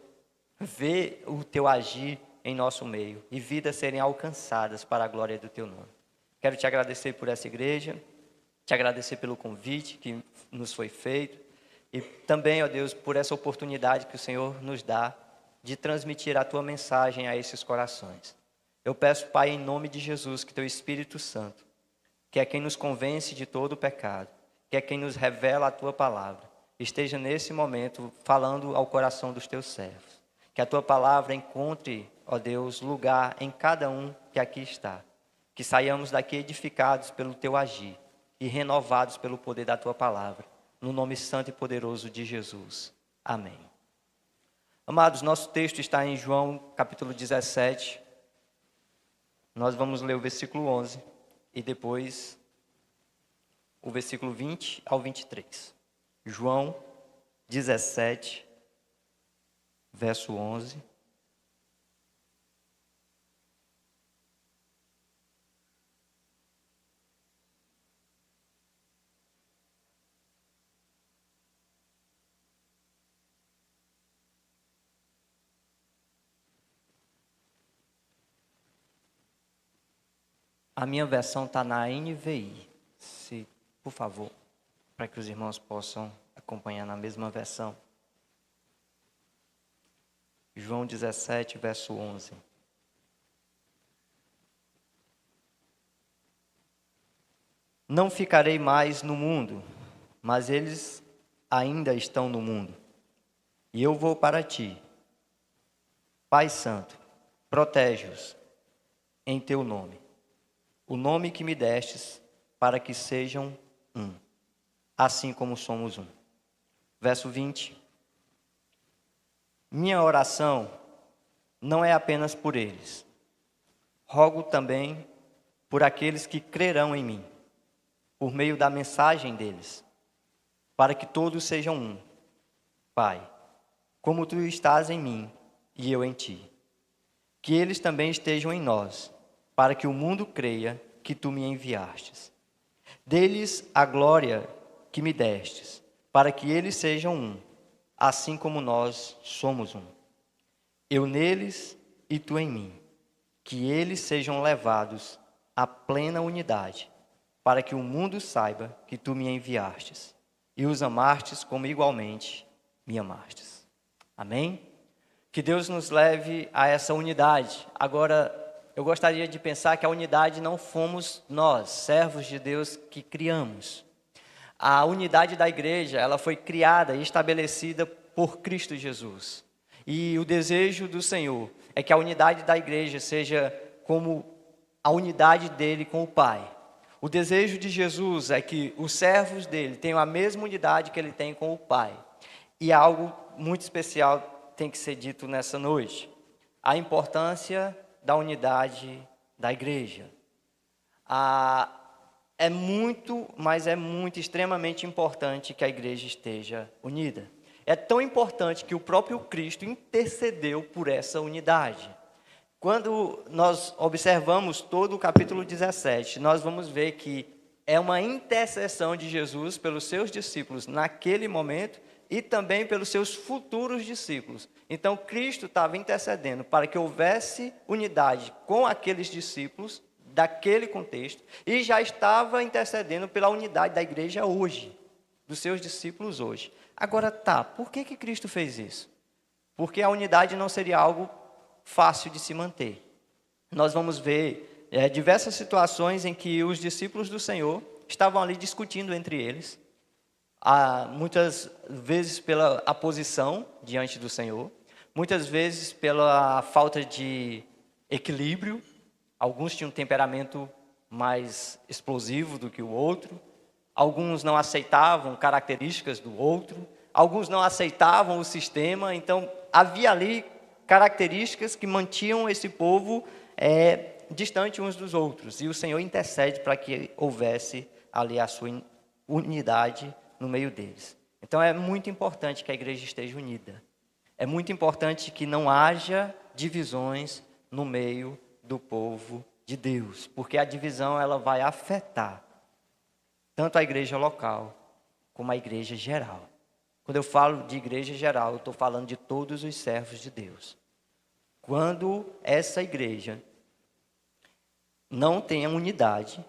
ver o teu agir em nosso meio e vidas serem alcançadas para a glória do teu nome. Quero te agradecer por essa igreja, te agradecer pelo convite que nos foi feito e também, ó Deus, por essa oportunidade que o Senhor nos dá de transmitir a tua mensagem a esses corações. Eu peço, Pai, em nome de Jesus, que teu Espírito Santo, que é quem nos convence de todo o pecado, que é quem nos revela a tua palavra, esteja nesse momento falando ao coração dos teus servos. Que a tua palavra encontre, ó Deus, lugar em cada um que aqui está. Que saiamos daqui edificados pelo teu agir e renovados pelo poder da tua palavra. No nome santo e poderoso de Jesus. Amém. Amados, nosso texto está em João capítulo 17. Nós vamos ler o versículo 11 e depois o versículo 20 ao 23. João 17, verso 11. A minha versão está na NVI, se, por favor, para que os irmãos possam acompanhar na mesma versão. João 17, verso 11. Não ficarei mais no mundo, mas eles ainda estão no mundo. E eu vou para ti. Pai Santo, protege-os em teu nome. O nome que me destes, para que sejam um. assim como somos um. Verso 20. Minha oração não é apenas por eles. Rogo também por aqueles que crerão em mim, por meio da mensagem deles, para que todos sejam um. Pai, como tu estás em mim e eu em ti, que eles também estejam em nós, para que o mundo creia que tu me enviastes. Dê-lhes a glória que me destes, para que eles sejam um, assim como nós somos um. Eu neles e tu em mim, que eles sejam levados à plena unidade, para que o mundo saiba que tu me enviastes, e os amastes como igualmente me amastes. Amém? Que Deus nos leve a essa unidade. Agora, eu gostaria de pensar que a unidade não fomos nós, servos de Deus, que criamos. A unidade da igreja, ela foi criada e estabelecida por Cristo Jesus. E o desejo do Senhor é que a unidade da igreja seja como a unidade dele com o Pai. O desejo de Jesus é que os servos dele tenham a mesma unidade que ele tem com o Pai. E algo muito especial tem que ser dito nessa noite: a importância da unidade da igreja. É muito, mas é muito, extremamente importante que a igreja esteja unida. É tão importante que o próprio Cristo intercedeu por essa unidade. Quando nós observamos todo o capítulo 17, nós vamos ver que é uma intercessão de Jesus pelos seus discípulos naquele momento e também pelos seus futuros discípulos. Então, Cristo estava intercedendo para que houvesse unidade com aqueles discípulos daquele contexto e já estava intercedendo pela unidade da igreja hoje, dos seus discípulos hoje. Agora, por que Cristo fez isso? Porque a unidade não seria algo fácil de se manter. Nós vamos ver diversas situações em que os discípulos do Senhor estavam ali discutindo entre eles, muitas vezes pela oposição diante do Senhor, muitas vezes pela falta de equilíbrio. Alguns tinham um temperamento mais explosivo do que o outro, alguns não aceitavam características do outro, alguns não aceitavam o sistema. Então havia ali características que mantinham esse povo distante uns dos outros, e o Senhor intercede para que houvesse ali a sua unidade no meio deles. Então é muito importante que a igreja esteja unida. É muito importante que não haja divisões no meio do povo de Deus, porque a divisão ela vai afetar tanto a igreja local como a igreja geral. Quando eu falo de igreja geral, eu estou falando de todos os servos de Deus. Quando essa igreja não tem a unidade,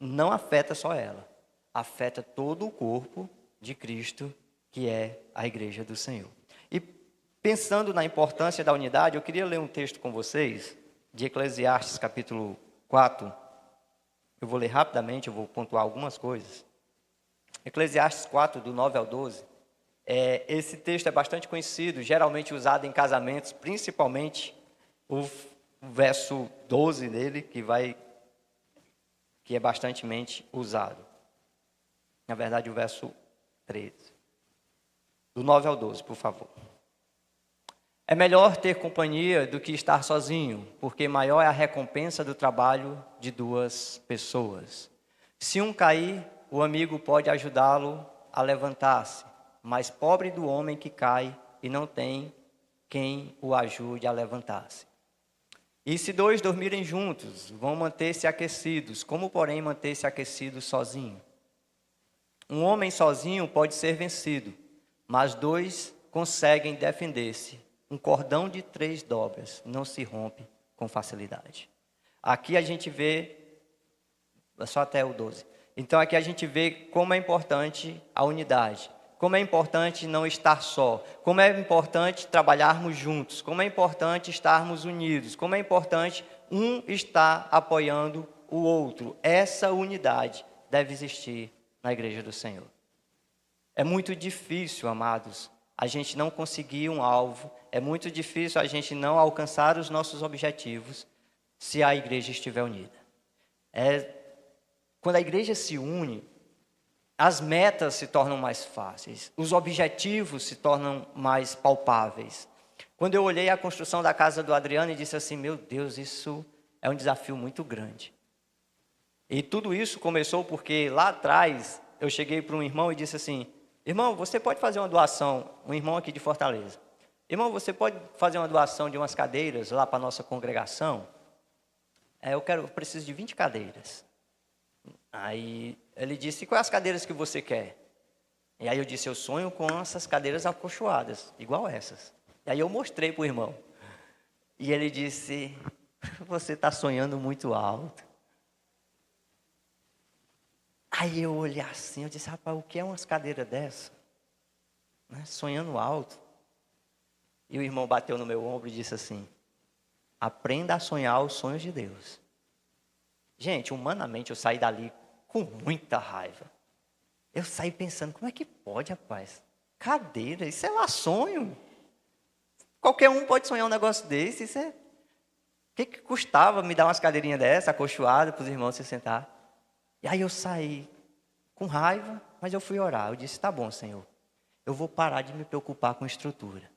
não afeta só ela, afeta todo o corpo de Cristo, que é a igreja do Senhor. E pensando na importância da unidade, eu queria ler um texto com vocês, de Eclesiastes capítulo 4. Eu vou ler rapidamente, eu vou pontuar algumas coisas. Eclesiastes 4, do 9 ao 12. Esse texto é bastante conhecido, geralmente usado em casamentos, principalmente o verso 12 dele, que é bastante usado. Na verdade, o verso 13. Do 9 ao 12, por favor. É melhor ter companhia do que estar sozinho, porque maior é a recompensa do trabalho de duas pessoas. Se um cair, o amigo pode ajudá-lo a levantar-se, mas pobre do homem que cai e não tem quem o ajude a levantar-se. E se dois dormirem juntos, vão manter-se aquecidos, como porém manter-se aquecidos sozinho? Um homem sozinho pode ser vencido, mas dois conseguem defender-se. Um cordão de 3 dobras não se rompe com facilidade. Aqui a gente vê, só até o 12. Então aqui a gente vê como é importante a unidade, como é importante não estar só, como é importante trabalharmos juntos, como é importante estarmos unidos, como é importante um estar apoiando o outro. Essa unidade deve existir na igreja do Senhor. É muito difícil, amados, a gente não conseguir um alvo, é muito difícil a gente não alcançar os nossos objetivos se a igreja estiver unida. Quando a igreja se une, as metas se tornam mais fáceis, os objetivos se tornam mais palpáveis. Quando eu olhei a construção da casa do Adriano e disse assim, meu Deus, isso é um desafio muito grande. E tudo isso começou porque lá atrás eu cheguei para um irmão e disse assim, irmão, você pode fazer uma doação, um irmão aqui de Fortaleza, irmão, você pode fazer uma doação de umas cadeiras lá para a nossa congregação? Eu preciso de 20 cadeiras. Aí ele disse, quais as cadeiras que você quer? E aí eu disse, eu sonho com essas cadeiras acolchoadas, igual essas. E aí eu mostrei para o irmão. E ele disse, você está sonhando muito alto. Aí eu olhei assim, eu disse, rapaz, o que é umas cadeiras dessas? Né? Sonhando alto. E o irmão bateu no meu ombro e disse assim, aprenda a sonhar os sonhos de Deus. Gente, humanamente eu saí dali com muita raiva. Eu saí pensando, como é que pode, rapaz? Cadeira, isso é lá sonho. Qualquer um pode sonhar um negócio desse. Isso é... O que custava me dar umas cadeirinhas dessa, acolchoadas, para os irmãos se sentar? E aí eu saí com raiva, mas eu fui orar. Eu disse, tá bom, Senhor, eu vou parar de me preocupar com estrutura.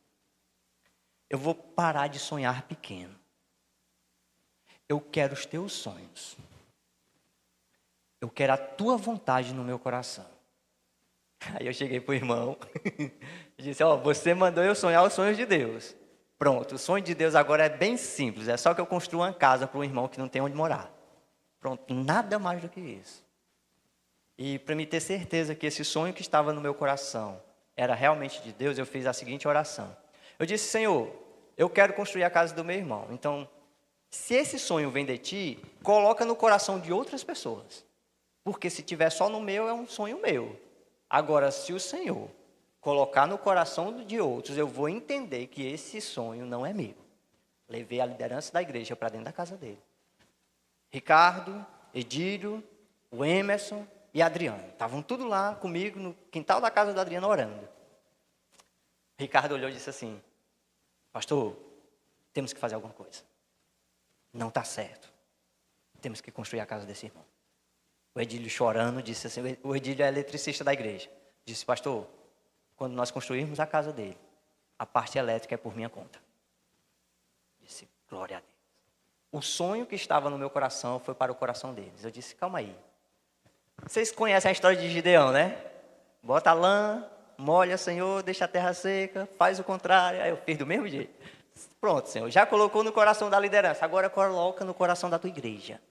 Eu vou parar de sonhar pequeno. Eu quero os teus sonhos. Eu quero a tua vontade no meu coração. Aí eu cheguei para o irmão e disse, você mandou eu sonhar os sonhos de Deus. Pronto, o sonho de Deus agora é bem simples. É só que eu construa uma casa para um irmão que não tem onde morar. Pronto, nada mais do que isso. E para me ter certeza que esse sonho que estava no meu coração era realmente de Deus, eu fiz a seguinte oração. Eu disse, Senhor, eu quero construir a casa do meu irmão. Então, se esse sonho vem de ti, coloca no coração de outras pessoas. Porque se tiver só no meu, é um sonho meu. Agora, se o Senhor colocar no coração de outros, eu vou entender que esse sonho não é meu. Levei a liderança da igreja para dentro da casa dele. Ricardo, Edílio, o Emerson e Adriano. Estavam tudo lá comigo no quintal da casa do Adriano orando. Ricardo olhou e disse assim, pastor, temos que fazer alguma coisa. Não está certo. Temos que construir a casa desse irmão. O Edílio chorando disse assim, o Edílio é eletricista da igreja. Disse, pastor, quando nós construirmos a casa dele, a parte elétrica é por minha conta. Disse, glória a Deus. O sonho que estava no meu coração foi para o coração deles. Eu disse, calma aí. Vocês conhecem a história de Gideão, né? Bota a lã, molha, Senhor, deixa a terra seca, faz o contrário. Aí eu fiz do mesmo jeito. Pronto, Senhor, já colocou no coração da liderança, agora coloca no coração da tua igreja.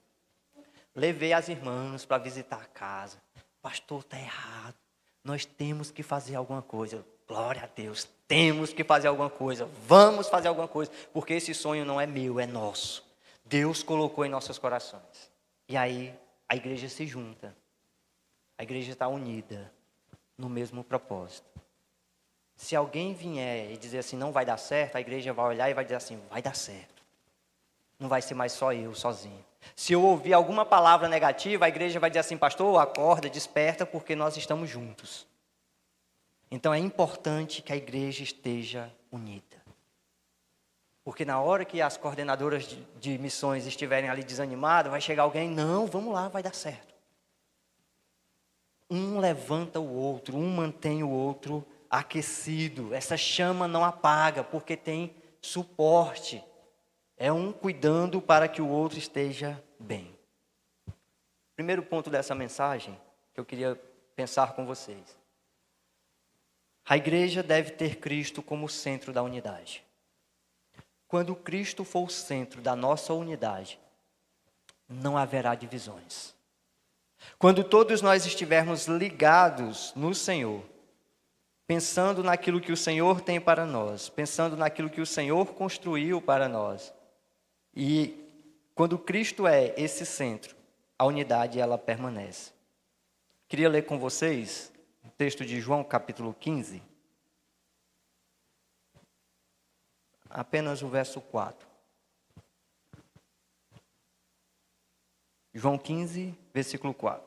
Levei as irmãs para visitar a casa. Pastor, está errado. Nós temos que fazer alguma coisa. Glória a Deus, temos que fazer alguma coisa. Vamos fazer alguma coisa, porque esse sonho não é meu, é nosso. Deus colocou em nossos corações. E aí a igreja se junta. A igreja está unida no mesmo propósito. Se alguém vier e dizer assim, não vai dar certo, a igreja vai olhar e vai dizer assim, vai dar certo. Não vai ser mais só eu, sozinho. Se eu ouvir alguma palavra negativa, a igreja vai dizer assim, pastor, acorda, desperta, porque nós estamos juntos. Então é importante que a igreja esteja unida. Porque na hora que as coordenadoras de missões estiverem ali desanimadas, vai chegar alguém, não, vamos lá, vai dar certo. Um levanta o outro, um mantém o outro aquecido. Essa chama não apaga, porque tem suporte. É um cuidando para que o outro esteja bem. Primeiro ponto dessa mensagem, que eu queria pensar com vocês. A igreja deve ter Cristo como centro da unidade. Quando Cristo for o centro da nossa unidade, não haverá divisões. Quando todos nós estivermos ligados no Senhor, pensando naquilo que o Senhor tem para nós, pensando naquilo que o Senhor construiu para nós, e quando Cristo é esse centro, a unidade ela permanece. Queria ler com vocês o texto de João capítulo 15, apenas o verso 4. João 15, versículo 4.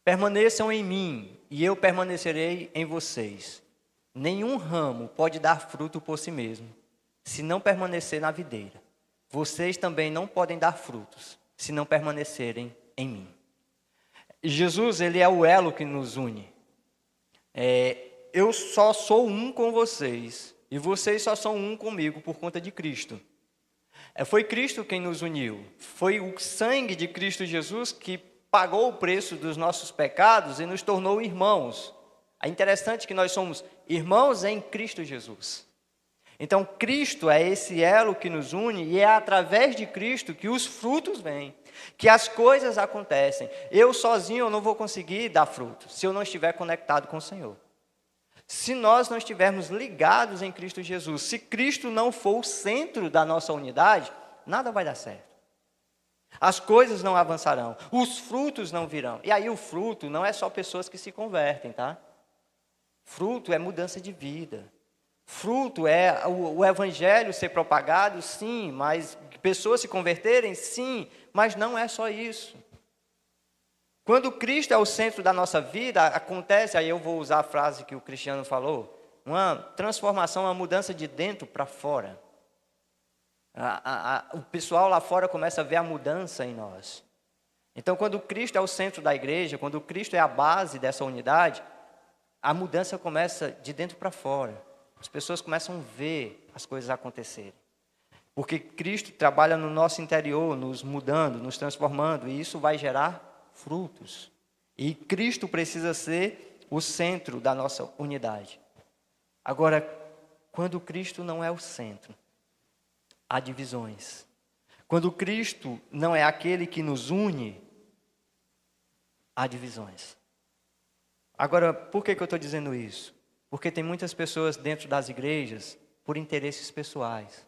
Permaneçam em mim, e eu permanecerei em vocês. Nenhum ramo pode dar fruto por si mesmo, se não permanecer na videira. Vocês também não podem dar frutos, se não permanecerem em mim. E Jesus, ele é o elo que nos une. Eu só sou um com vocês, e vocês só são um comigo por conta de Cristo. Foi Cristo quem nos uniu. Foi o sangue de Cristo Jesus que pagou o preço dos nossos pecados e nos tornou irmãos. É interessante que nós somos irmãos em Cristo Jesus. Então, Cristo é esse elo que nos une e é através de Cristo que os frutos vêm, que as coisas acontecem. Eu sozinho eu não vou conseguir dar fruto se eu não estiver conectado com o Senhor. Se nós não estivermos ligados em Cristo Jesus, se Cristo não for o centro da nossa unidade, nada vai dar certo. As coisas não avançarão, os frutos não virão. E aí o fruto não é só pessoas que se convertem, tá? Fruto é mudança de vida. Fruto é o evangelho ser propagado, sim, mas pessoas se converterem, sim, mas não é só isso. Quando Cristo é o centro da nossa vida, acontece, aí eu vou usar a frase que o Cristiano falou, uma transformação, uma mudança de dentro para fora. O pessoal lá fora começa a ver a mudança em nós. Então, quando Cristo é o centro da igreja, quando Cristo é a base dessa unidade, a mudança começa de dentro para fora. As pessoas começam a ver as coisas acontecerem. Porque Cristo trabalha no nosso interior, nos mudando, nos transformando, e isso vai gerar frutos. E Cristo precisa ser o centro da nossa unidade. Agora, quando Cristo não é o centro, há divisões. Quando Cristo não é aquele que nos une, há divisões. Agora, por que eu estou dizendo isso? Porque tem muitas pessoas dentro das igrejas por interesses pessoais,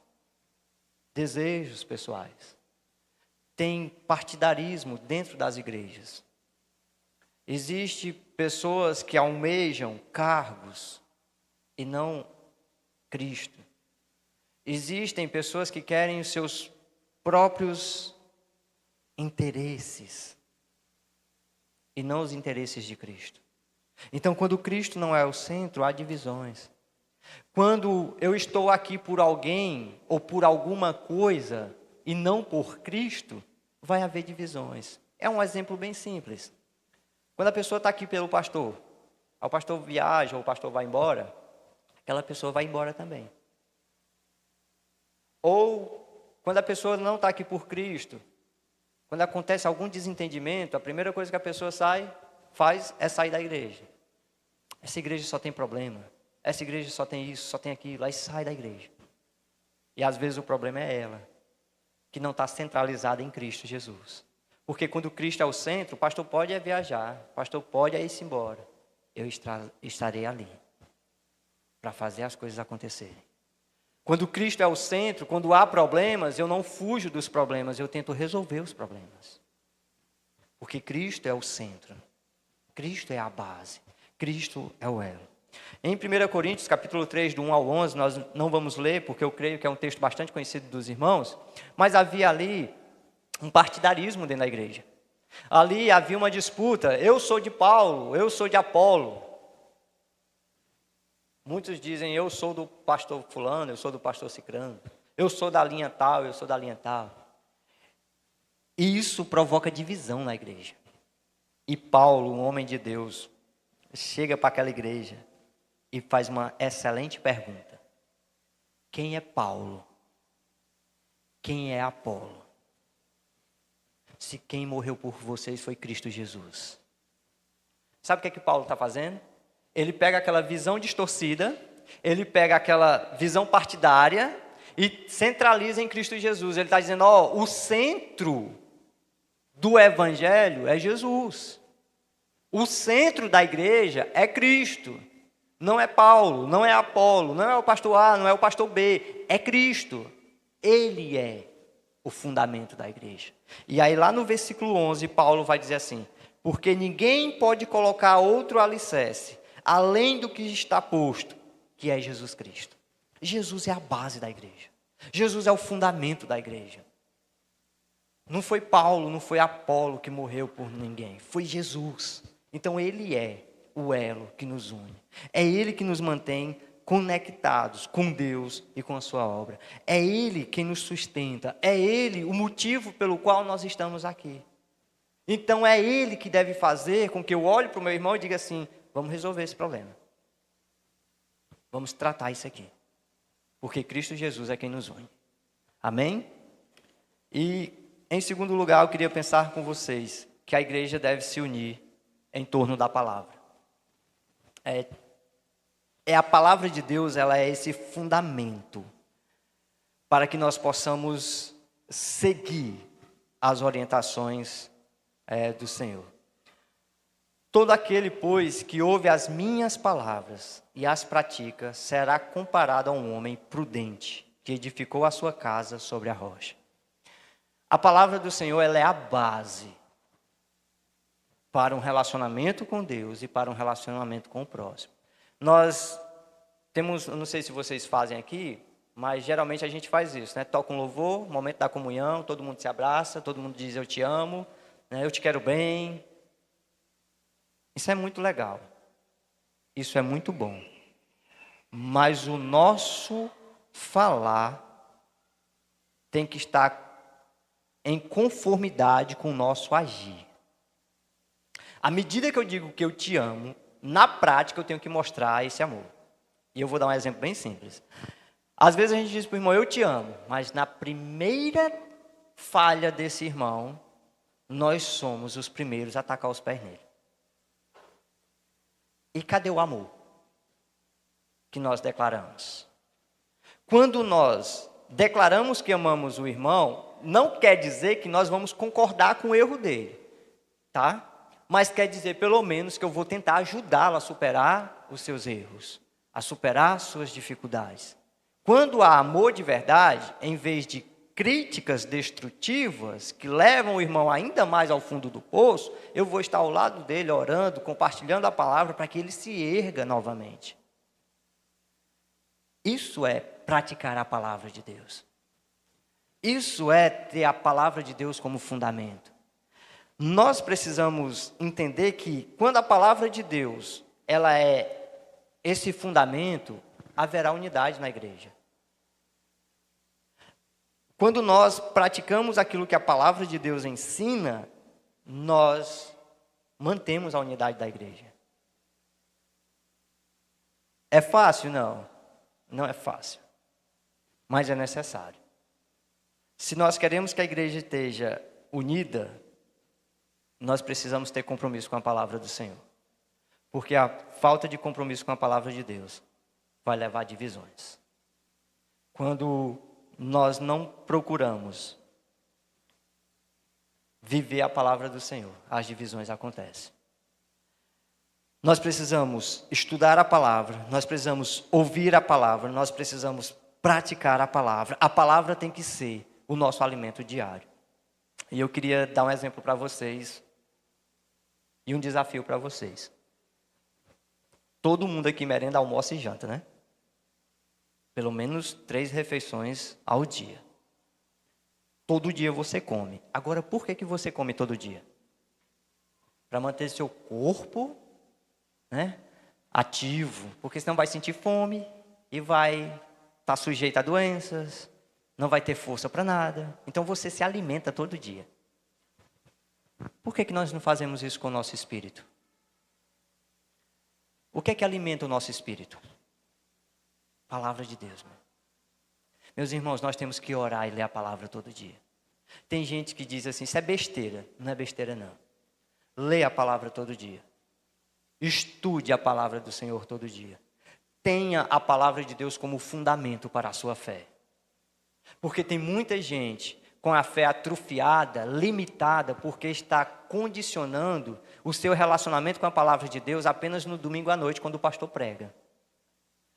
desejos pessoais. Tem partidarismo dentro das igrejas. Existem pessoas que almejam cargos e não Cristo. Existem pessoas que querem os seus próprios interesses e não os interesses de Cristo. Então, quando Cristo não é o centro, há divisões. Quando eu estou aqui por alguém ou por alguma coisa e não por Cristo, vai haver divisões. É um exemplo bem simples. Quando a pessoa está aqui pelo pastor, o pastor viaja ou o pastor vai embora, aquela pessoa vai embora também. Ou quando a pessoa não está aqui por Cristo, quando acontece algum desentendimento, a primeira coisa que a pessoa faz é sair da igreja. Essa igreja só tem problema. Essa igreja só tem isso, só tem aquilo. Aí sai da igreja. E às vezes o problema é ela, que não está centralizada em Cristo Jesus. Porque quando Cristo é o centro, o pastor pode viajar, o pastor pode ir-se embora. Eu estarei ali para fazer as coisas acontecerem. Quando Cristo é o centro, quando há problemas, eu não fujo dos problemas, eu tento resolver os problemas. Porque Cristo é o centro. Cristo é a base. Cristo é o elo. Em 1 Coríntios, capítulo 3, do 1 ao 11, nós não vamos ler, porque eu creio que é um texto bastante conhecido dos irmãos, mas havia ali um partidarismo dentro da igreja. Ali havia uma disputa, eu sou de Paulo, eu sou de Apolo. Muitos dizem, eu sou do pastor fulano, eu sou do pastor cicrano, eu sou da linha tal, eu sou da linha tal. E isso provoca divisão na igreja. E Paulo, um homem de Deus, chega para aquela igreja e faz uma excelente pergunta. Quem é Paulo? Quem é Apolo? Se quem morreu por vocês foi Cristo Jesus. Sabe o que é que Paulo está fazendo? Ele pega aquela visão distorcida, ele pega aquela visão partidária e centraliza em Cristo Jesus. Ele está dizendo, o centro do evangelho é Jesus. O centro da igreja é Cristo. Não é Paulo, não é Apolo, não é o pastor A, não é o pastor B. É Cristo. Ele é o fundamento da igreja. E aí lá no versículo 11, Paulo vai dizer assim, porque ninguém pode colocar outro alicerce, além do que está posto, que é Jesus Cristo. Jesus é a base da igreja. Jesus é o fundamento da igreja. Não foi Paulo, não foi Apolo que morreu por ninguém, foi Jesus. Então ele é o elo que nos une. É ele que nos mantém conectados com Deus e com a sua obra. É ele quem nos sustenta. É ele o motivo pelo qual nós estamos aqui. Então é ele que deve fazer com que eu olhe para o meu irmão e diga assim: vamos resolver esse problema. Vamos tratar isso aqui. Porque Cristo Jesus é quem nos une. Amém? E, em segundo lugar, eu queria pensar com vocês que a igreja deve se unir em torno da palavra. A palavra de Deus, ela é esse fundamento para que nós possamos seguir as orientações do Senhor. Todo aquele, pois, que ouve as minhas palavras e as pratica, será comparado a um homem prudente, que edificou a sua casa sobre a rocha. A palavra do Senhor, ela é a base para um relacionamento com Deus e para um relacionamento com o próximo. Nós temos, eu não sei se vocês fazem aqui, mas geralmente a gente faz isso, né? Toca um louvor, momento da comunhão, todo mundo se abraça, todo mundo diz eu te amo, né? Eu te quero bem. Isso é muito legal. Isso é muito bom. Mas o nosso falar tem que estar em conformidade com o nosso agir. À medida que eu digo que eu te amo, na prática eu tenho que mostrar esse amor. E eu vou dar um exemplo bem simples. Às vezes a gente diz para o irmão, eu te amo, mas na primeira falha desse irmão, nós somos os primeiros a atacar os pés nele. E cadê o amor que nós declaramos? Quando nós declaramos que amamos o irmão, não quer dizer que nós vamos concordar com o erro dele, tá? Mas quer dizer, pelo menos, que eu vou tentar ajudá-lo a superar os seus erros, a superar as suas dificuldades. Quando há amor de verdade, em vez de críticas destrutivas que levam o irmão ainda mais ao fundo do poço, eu vou estar ao lado dele orando, compartilhando a palavra para que ele se erga novamente. Isso é praticar a palavra de Deus. Isso é ter a palavra de Deus como fundamento. Nós precisamos entender que quando a palavra de Deus, ela é esse fundamento, haverá unidade na igreja. Quando nós praticamos aquilo que a palavra de Deus ensina, nós mantemos a unidade da igreja. É fácil? Não. Não é fácil. Mas é necessário. Se nós queremos que a igreja esteja unida, nós precisamos ter compromisso com a palavra do Senhor. Porque a falta de compromisso com a palavra de Deus vai levar a divisões. Quando nós não procuramos viver a palavra do Senhor, as divisões acontecem. Nós precisamos estudar a palavra, nós precisamos ouvir a palavra, nós precisamos praticar a palavra. A palavra tem que ser o nosso alimento diário. E eu queria dar um exemplo para vocês e um desafio para vocês. Todo mundo aqui merenda, almoça e janta, né? Pelo menos 3 refeições ao dia. Todo dia você come. Agora, por que você come todo dia? Para manter seu corpo, né, ativo. Porque senão vai sentir fome e vai estar sujeito a doenças, não vai ter força para nada. Então você se alimenta todo dia. Por que nós não fazemos isso com o nosso espírito? O que é que alimenta o nosso espírito? Palavra de Deus. Meus irmãos, nós temos que orar e ler a palavra todo dia. Tem gente que diz assim, isso é besteira. Não é besteira, não. Leia a palavra todo dia. Estude a palavra do Senhor todo dia. Tenha a palavra de Deus como fundamento para a sua fé. Porque tem muita gente com a fé atrofiada, limitada, porque está condicionando o seu relacionamento com a palavra de Deus apenas no domingo à noite, quando o pastor prega.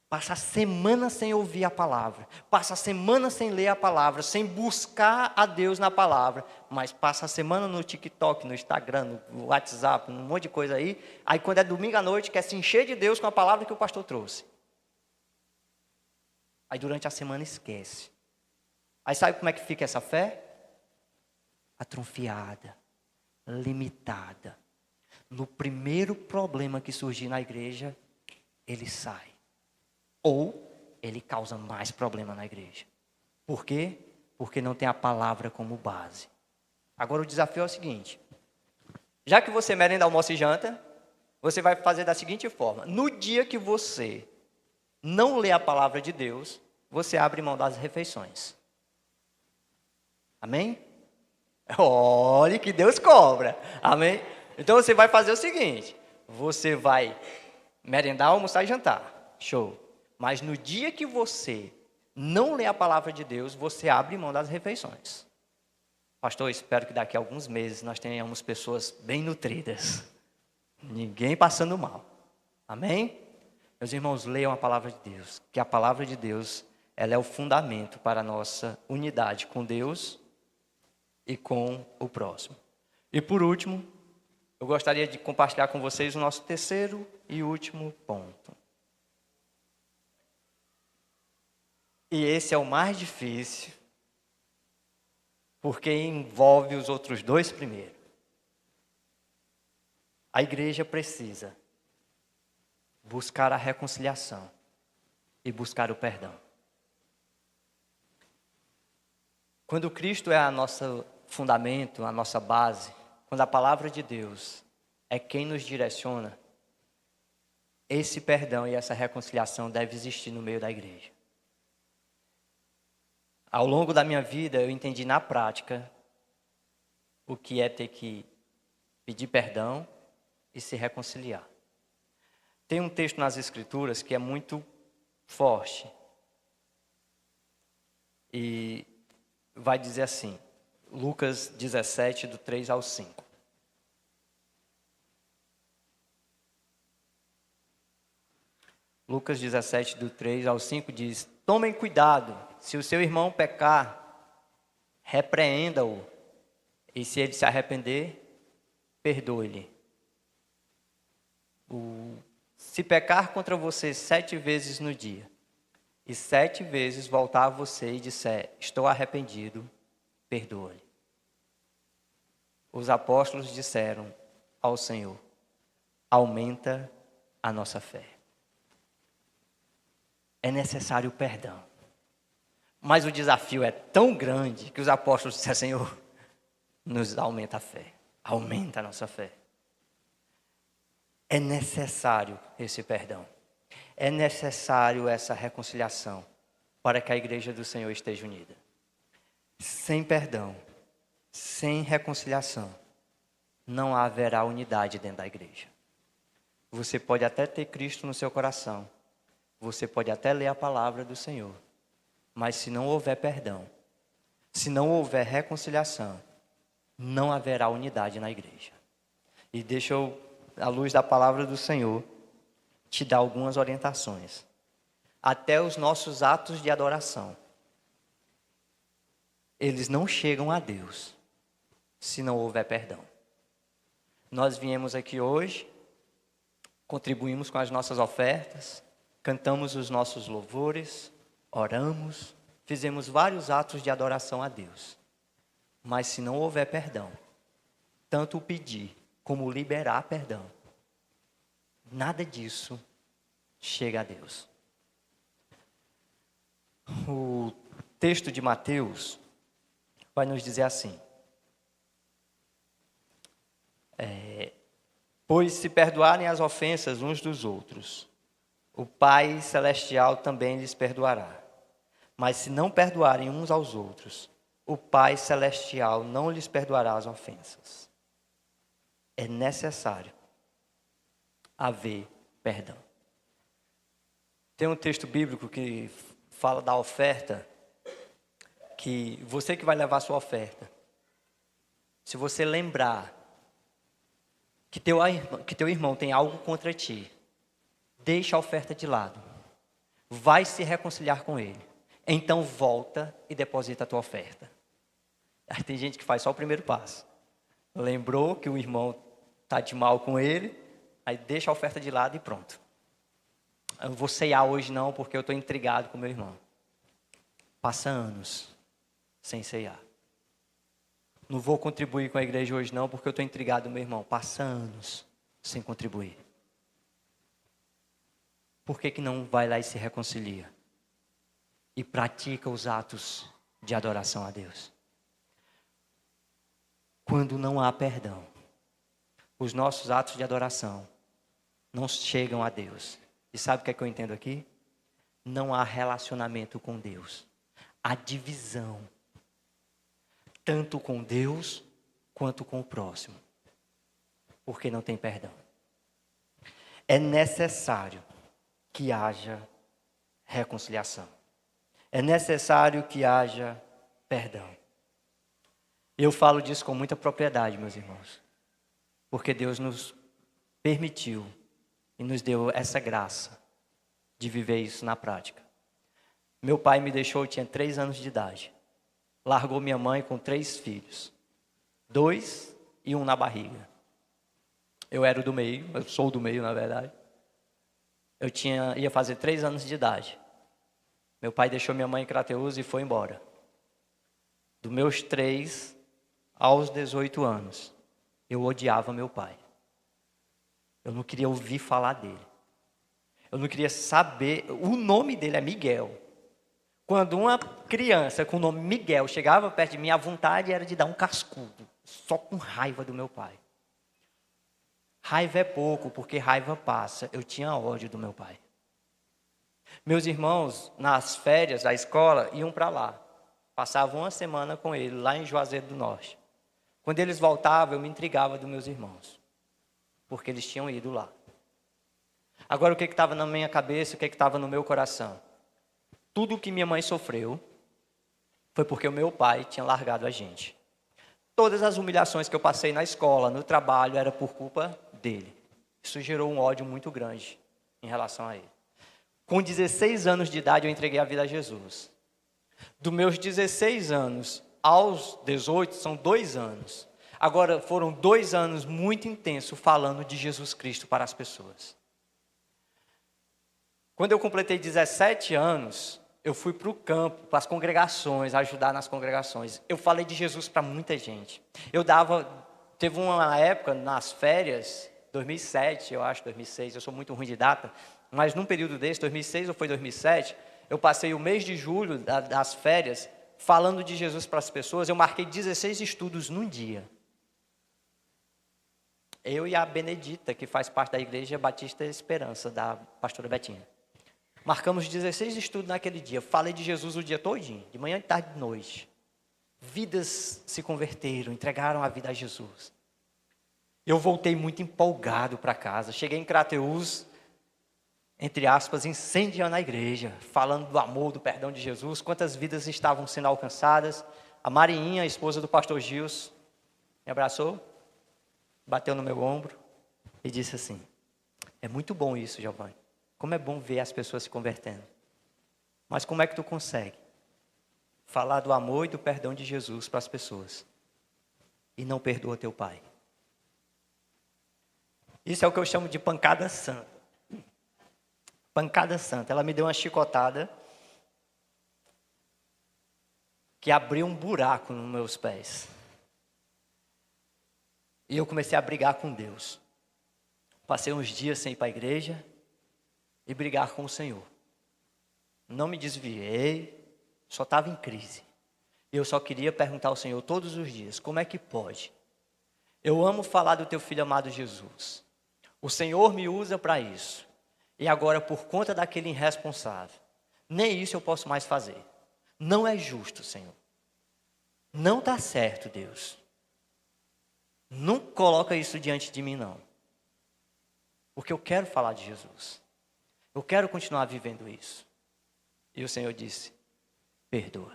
Passa a semana sem ouvir a palavra, passa a semana sem ler a palavra, sem buscar a Deus na palavra, mas passa a semana no TikTok, no Instagram, no WhatsApp, um monte de coisa aí. Aí quando é domingo à noite, quer se encher de Deus com a palavra que o pastor trouxe. Aí durante a semana esquece. Aí sabe como é que fica essa fé? Atrofiada, limitada. No primeiro problema que surgir na igreja, ele sai. Ou ele causa mais problema na igreja. Por quê? Porque não tem a palavra como base. Agora o desafio é o seguinte. Já que você merenda, almoça e janta, você vai fazer da seguinte forma. No dia que você não lê a palavra de Deus, você abre mão das refeições. Amém? Olhe que Deus cobra. Amém? Então você vai fazer o seguinte. Você vai merendar, almoçar e jantar. Show. Mas no dia que você não lê a palavra de Deus, você abre mão das refeições. Pastor, espero que daqui a alguns meses nós tenhamos pessoas bem nutridas. Ninguém passando mal. Amém? Meus irmãos, leiam a palavra de Deus. Que a palavra de Deus, ela é o fundamento para a nossa unidade com Deus e com o próximo. E por último, eu gostaria de compartilhar com vocês o nosso terceiro e último ponto. E esse é o mais difícil, porque envolve os outros dois primeiros. A igreja precisa buscar a reconciliação e buscar o perdão. Quando Cristo é o nosso fundamento, a nossa base, quando a palavra de Deus é quem nos direciona, esse perdão e essa reconciliação deve existir no meio da igreja. Ao longo da minha vida, eu entendi na prática o que é ter que pedir perdão e se reconciliar. Tem um texto nas Escrituras que é muito forte. E vai dizer assim, Lucas 17, do 3 ao 5. Lucas 17, do 3 ao 5 diz: tomem cuidado, se o seu irmão pecar, repreenda-o, e se ele se arrepender, perdoe-lhe. Se pecar contra você 7 vezes no dia, e 7 vezes voltar a você e disser, estou arrependido, perdoe-lhe. Os apóstolos disseram ao Senhor, aumenta a nossa fé. É necessário perdão. Mas o desafio é tão grande que os apóstolos disseram, Senhor, nos aumenta a fé. Aumenta a nossa fé. É necessário esse perdão. É necessário essa reconciliação para que a igreja do Senhor esteja unida. Sem perdão, sem reconciliação, não haverá unidade dentro da igreja. Você pode até ter Cristo no seu coração. Você pode até ler a palavra do Senhor. Mas se não houver perdão, se não houver reconciliação, não haverá unidade na igreja. E deixa eu, à luz da palavra do Senhor, te dar algumas orientações. Até os nossos atos de adoração, eles não chegam a Deus se não houver perdão. Nós viemos aqui hoje, contribuímos com as nossas ofertas, cantamos os nossos louvores, oramos, fizemos vários atos de adoração a Deus. Mas se não houver perdão, tanto o pedir como o liberar perdão, nada disso chega a Deus. O texto de Mateus vai nos dizer assim: pois se perdoarem as ofensas uns dos outros, o Pai Celestial também lhes perdoará. Mas se não perdoarem uns aos outros, o Pai Celestial não lhes perdoará as ofensas. É necessário haver perdão. Tem um texto bíblico que fala da oferta, que você que vai levar a sua oferta, se você lembrar que teu irmão tem algo contra ti, deixa a oferta de lado, vai se reconciliar com ele, então volta e deposita a tua oferta. Aí tem gente que faz só o primeiro passo, lembrou que o irmão está de mal com ele, aí deixa a oferta de lado e pronto. Eu vou ceiar hoje não, porque eu estou intrigado com meu irmão. Passa anos sem ceiar. Não vou contribuir com a igreja hoje não, porque eu estou intrigado com meu irmão. Passa anos sem contribuir. Por que não vai lá e se reconcilia? E pratica os atos de adoração a Deus? Quando não há perdão, os nossos atos de adoração não chegam a Deus. E sabe o que é que eu entendo aqui? Não há relacionamento com Deus. Há divisão, tanto com Deus quanto com o próximo, porque não tem perdão. É necessário que haja reconciliação. É necessário que haja perdão. Eu falo disso com muita propriedade, meus irmãos, porque Deus nos permitiu e nos deu essa graça de viver isso na prática. Meu pai me deixou, eu tinha 3 anos de idade. Largou minha mãe com 3 filhos. 2 e 1 na barriga. Eu era o do meio, eu sou o do meio, na verdade. Eu ia fazer 3 anos de idade. Meu pai deixou minha mãe em Crateús e foi embora. Dos meus 3 aos 18 anos, eu odiava meu pai. Eu não queria ouvir falar dele. Eu não queria saber. O nome dele é Miguel. Quando uma criança com o nome Miguel chegava perto de mim, a vontade era de dar um cascudo, só com raiva do meu pai. Raiva é pouco, porque raiva passa. Eu tinha ódio do meu pai. Meus irmãos, nas férias da escola, iam para lá. Passavam uma semana com ele, lá em Juazeiro do Norte. Quando eles voltavam, eu me intrigava dos meus irmãos, porque eles tinham ido lá. Agora, o que estava na minha cabeça, o que estava no meu coração? Tudo o que minha mãe sofreu foi porque o meu pai tinha largado a gente. Todas as humilhações que eu passei na escola, no trabalho, era por culpa dele. Isso gerou um ódio muito grande em relação a ele. Com 16 anos de idade, eu entreguei a vida a Jesus. Dos meus 16 anos aos 18, são 2 anos. Agora, foram 2 anos muito intensos falando de Jesus Cristo para as pessoas. Quando eu completei 17 anos, eu fui para o campo, para as congregações, ajudar nas congregações. Eu falei de Jesus para muita gente. Teve uma época, nas férias, 2007, eu acho, 2006, eu sou muito ruim de data, mas num período desse, 2006 ou foi 2007, eu passei o mês de julho das férias falando de Jesus para as pessoas. Eu marquei 16 estudos num dia. Eu e a Benedita, que faz parte da Igreja Batista Esperança, da pastora Betinha. Marcamos 16 estudos naquele dia. Falei de Jesus o dia todinho, de manhã, de tarde, de noite. Vidas se converteram, entregaram a vida a Jesus. Eu voltei muito empolgado para casa. Cheguei em Crateús, entre aspas, incendiando a igreja, falando do amor, do perdão de Jesus, quantas vidas estavam sendo alcançadas. A Marinha, a esposa do pastor Gilson, me abraçou, bateu no meu ombro e disse assim: é muito bom isso, Giovanni. Como é bom ver as pessoas se convertendo. Mas como é que tu consegue falar do amor e do perdão de Jesus para as pessoas e não perdoa teu pai? Isso é o que eu chamo de pancada santa. Pancada santa. Ela me deu uma chicotada que abriu um buraco nos meus pés. E eu comecei a brigar com Deus. Passei uns dias sem ir para a igreja e brigar com o Senhor. Não me desviei, só estava em crise. Eu só queria perguntar ao Senhor todos os dias: como é que pode? Eu amo falar do teu filho amado Jesus. O Senhor me usa para isso. E agora, por conta daquele irresponsável, nem isso eu posso mais fazer. Não é justo, Senhor. Não está certo, Deus. Não coloca isso diante de mim, não. Porque eu quero falar de Jesus. Eu quero continuar vivendo isso. E o Senhor disse: perdoa.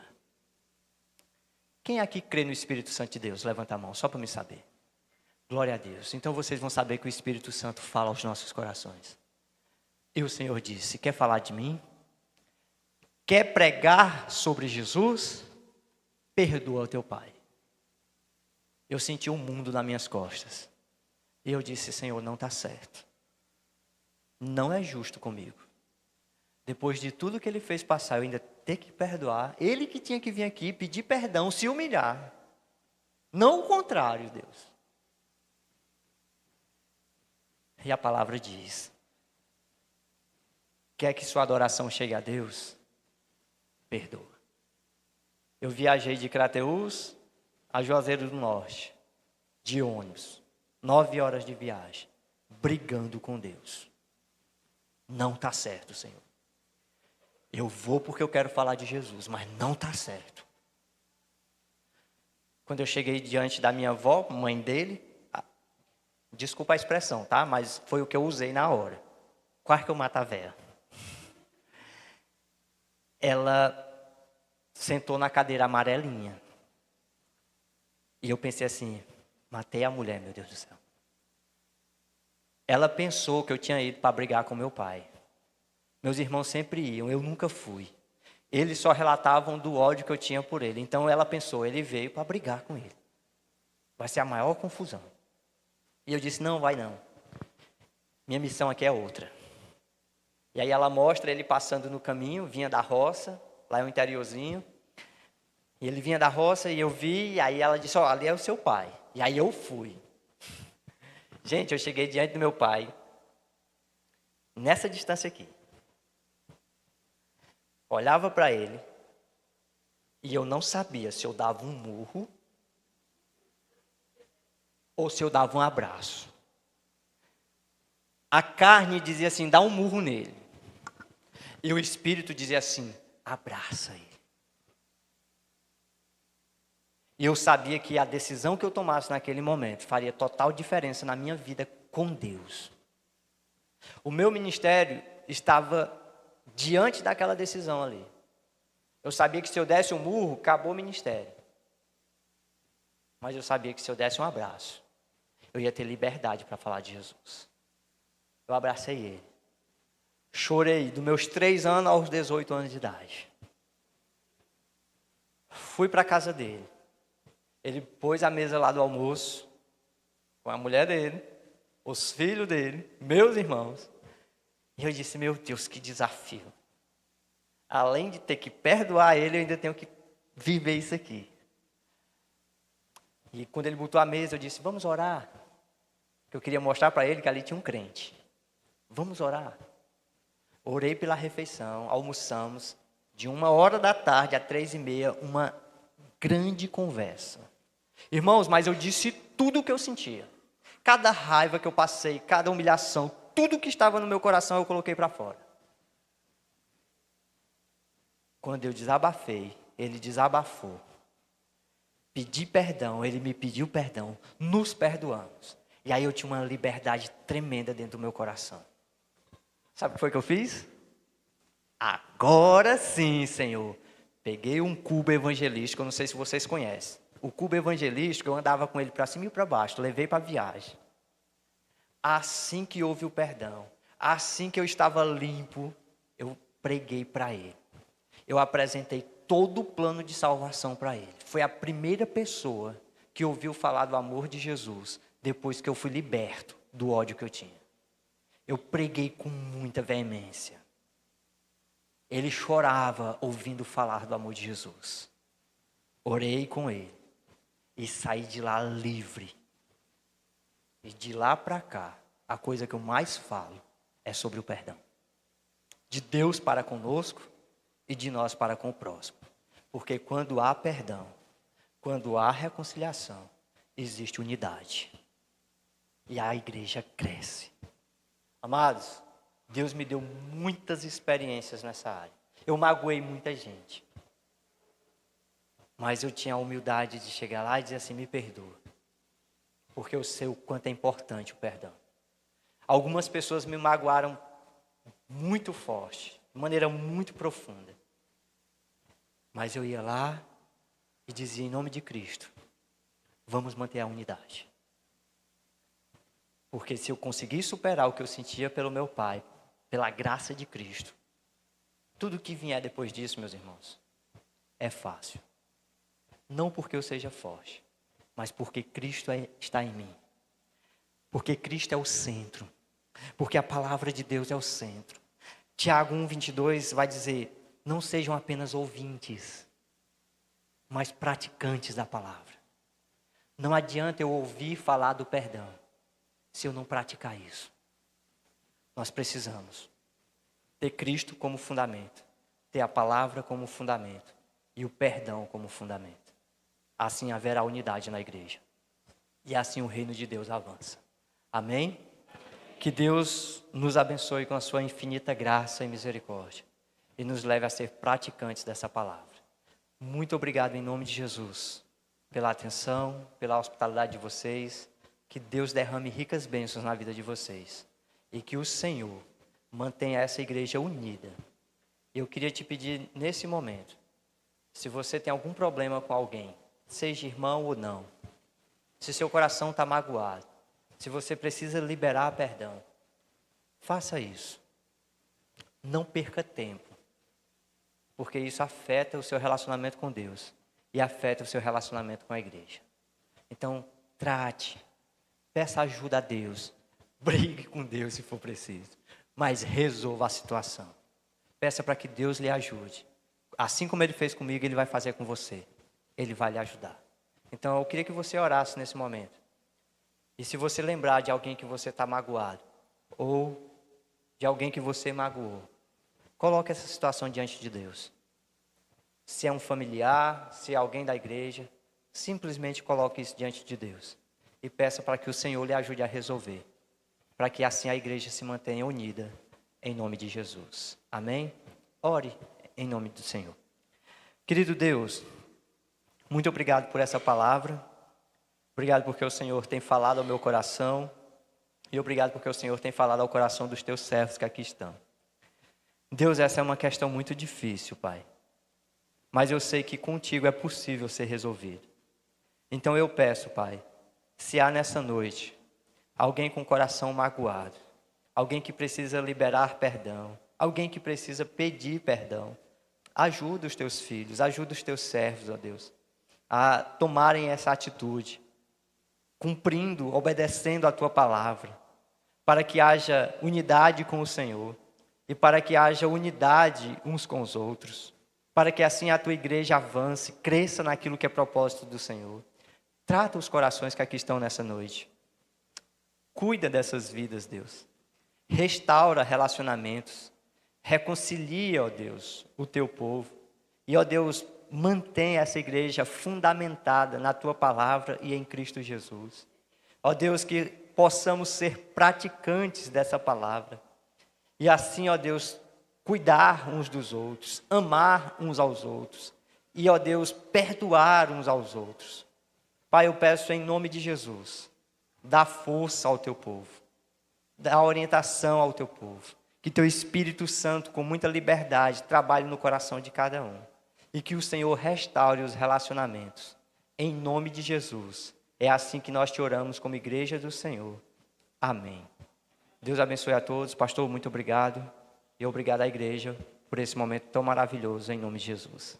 Quem aqui crê no Espírito Santo de Deus? Levanta a mão, só para me saber. Glória a Deus. Então vocês vão saber que o Espírito Santo fala aos nossos corações. E o Senhor disse: quer falar de mim? Quer pregar sobre Jesus? Perdoa o teu pai. Eu senti um mundo nas minhas costas. E eu disse: Senhor, não está certo. Não é justo comigo. Depois de tudo que ele fez passar, eu ainda ter que perdoar. Ele que tinha que vir aqui pedir perdão, se humilhar. Não o contrário, Deus. E a palavra diz: quer que sua adoração chegue a Deus? Perdoa. Eu viajei de Crateús a Juazeiro do Norte, de ônibus. 9 horas de viagem, brigando com Deus. Não está certo, Senhor. Eu vou porque eu quero falar de Jesus, mas não está certo. Quando eu cheguei diante da minha avó, mãe dele, desculpa a expressão, tá? Mas foi o que eu usei na hora. Quase que eu mato a véia. Ela sentou na cadeira amarelinha. E eu pensei assim, matei a mulher, meu Deus do céu. Ela pensou que eu tinha ido para brigar com meu pai. Meus irmãos sempre iam, eu nunca fui. Eles só relatavam do ódio que eu tinha por ele. Então ela pensou, ele veio para brigar com ele. Vai ser a maior confusão. E eu disse, não vai não. Minha missão aqui é outra. E aí ela mostra ele passando no caminho, vinha da roça, lá é um interiorzinho. E ele vinha da roça e eu vi, e aí ela disse, ó, ali é o seu pai. E aí eu fui. Gente, eu cheguei diante do meu pai, nessa distância aqui. Olhava para ele, e eu não sabia se eu dava um murro, ou se eu dava um abraço. A carne dizia assim, dá um murro nele. E o espírito dizia assim, abraça ele. E eu sabia que a decisão que eu tomasse naquele momento faria total diferença na minha vida com Deus. O meu ministério estava diante daquela decisão ali. Eu sabia que se eu desse um murro, acabou o ministério. Mas eu sabia que se eu desse um abraço, eu ia ter liberdade para falar de Jesus. Eu abracei ele. Chorei dos meus 3 anos aos 18 anos de idade. Fui para a casa dele. Ele pôs a mesa lá do almoço, com a mulher dele, os filhos dele, meus irmãos. E eu disse, meu Deus, que desafio. Além de ter que perdoar ele, eu ainda tenho que viver isso aqui. E quando ele botou a mesa, eu disse, vamos orar. Eu queria mostrar para ele que ali tinha um crente. Vamos orar. Orei pela refeição, almoçamos. De 1h a 3h30, uma grande conversa. Irmãos, mas eu disse tudo o que eu sentia. Cada raiva que eu passei, cada humilhação, tudo que estava no meu coração eu coloquei para fora. Quando eu desabafei, ele desabafou. Pedi perdão, ele me pediu perdão. Nos perdoamos. E aí eu tinha uma liberdade tremenda dentro do meu coração. Sabe o que foi que eu fiz? Agora sim, Senhor. Peguei um cubo evangelístico, eu não sei se vocês conhecem. O cubo evangelístico, eu andava com ele para cima e para baixo, levei para a viagem. Assim que houve o perdão, assim que eu estava limpo, eu preguei para ele. Eu apresentei todo o plano de salvação para ele. Foi a primeira pessoa que ouviu falar do amor de Jesus, depois que eu fui liberto do ódio que eu tinha. Eu preguei com muita veemência. Ele chorava ouvindo falar do amor de Jesus. Orei com ele e saí de lá livre. E de lá para cá, a coisa que eu mais falo é sobre o perdão. De Deus para conosco e de nós para com o próximo. Porque quando há perdão, quando há reconciliação, existe unidade. E a igreja cresce. Amados, Deus me deu muitas experiências nessa área. Eu magoei muita gente. Mas eu tinha a humildade de chegar lá e dizer assim, me perdoa. Porque eu sei o quanto é importante o perdão. Algumas pessoas me magoaram muito forte, de maneira muito profunda. Mas eu ia lá e dizia, em nome de Cristo, vamos manter a unidade. Porque se eu conseguir superar o que eu sentia pelo meu pai, pela graça de Cristo, tudo que vier depois disso, meus irmãos, é fácil. Não porque eu seja forte, mas porque Cristo está em mim. Porque Cristo é o centro. Porque a palavra de Deus é o centro. Tiago 1:22 vai dizer, não sejam apenas ouvintes, mas praticantes da palavra. Não adianta eu ouvir falar do perdão, se eu não praticar isso. Nós precisamos ter Cristo como fundamento, ter a palavra como fundamento e o perdão como fundamento. Assim haverá unidade na igreja. e assim o reino de Deus avança. Amém? Que Deus nos abençoe com a sua infinita graça e misericórdia e nos leve a ser praticantes dessa palavra. Muito obrigado em nome de Jesus pela atenção, pela hospitalidade de vocês. Que Deus derrame ricas bênçãos na vida de vocês e que o Senhor mantenha essa igreja unida. Eu queria te pedir nesse momento, se você tem algum problema com alguém, seja irmão ou não, se seu coração está magoado, se você precisa liberar perdão, faça isso. Não perca tempo, porque isso afeta o seu relacionamento com Deus e afeta o seu relacionamento com a igreja. Então, trate, peça ajuda a Deus, brigue com Deus se for preciso, mas resolva a situação. Peça para que Deus lhe ajude. Assim como Ele fez comigo, Ele vai fazer com você. Ele vai lhe ajudar. Então, eu queria que você orasse nesse momento. E se você lembrar de alguém que você está magoado, ou de alguém que você magoou, coloque essa situação diante de Deus. Se é um familiar, se é alguém da igreja, simplesmente coloque isso diante de Deus. E peça para que o Senhor lhe ajude a resolver. Para que assim a igreja se mantenha unida, em nome de Jesus. Amém? Ore em nome do Senhor. Querido Deus, muito obrigado por essa palavra. Obrigado porque o Senhor tem falado ao meu coração. E obrigado porque o Senhor tem falado ao coração dos teus servos que aqui estão. Deus, essa é uma questão muito difícil, Pai. Mas eu sei que contigo é possível ser resolvido. Então eu peço, Pai, se há nessa noite alguém com o coração magoado, alguém que precisa liberar perdão, alguém que precisa pedir perdão, ajuda os teus filhos, ajuda os teus servos, ó Deus, a tomarem essa atitude, cumprindo, obedecendo a tua palavra, para que haja unidade com o Senhor e para que haja unidade uns com os outros, para que assim a tua igreja avance, cresça naquilo que é propósito do Senhor. Trata os corações que aqui estão nessa noite. Cuida dessas vidas, Deus. Restaura relacionamentos. Reconcilia, ó Deus, o teu povo. E, ó Deus, mantém essa igreja fundamentada na tua palavra e em Cristo Jesus. Ó Deus, que possamos ser praticantes dessa palavra. E assim, ó Deus, cuidar uns dos outros, amar uns aos outros. E, ó Deus, perdoar uns aos outros. Pai, eu peço em nome de Jesus, dá força ao teu povo. Dá orientação ao teu povo. Que teu Espírito Santo, com muita liberdade, trabalhe no coração de cada um. E que o Senhor restaure os relacionamentos. Em nome de Jesus. É assim que nós te oramos como igreja do Senhor. Amém. Deus abençoe a todos. Pastor, muito obrigado. E obrigado à igreja por esse momento tão maravilhoso, em nome de Jesus.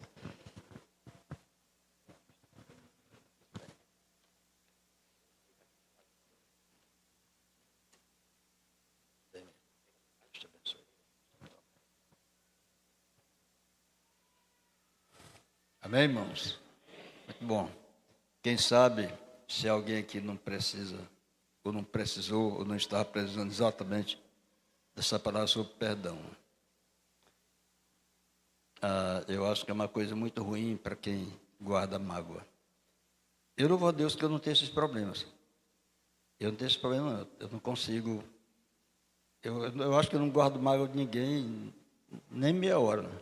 Amém, irmãos? Muito bom. Quem sabe, se alguém aqui não precisa, ou não precisou, ou não estava precisando exatamente dessa palavra sobre perdão. Eu acho que é uma coisa muito ruim para quem guarda mágoa. Eu louvo a Deus que eu não tenho esses problemas. Eu não tenho esse problema, eu não consigo. Eu acho que eu não guardo mágoa de ninguém, nem meia hora. Né?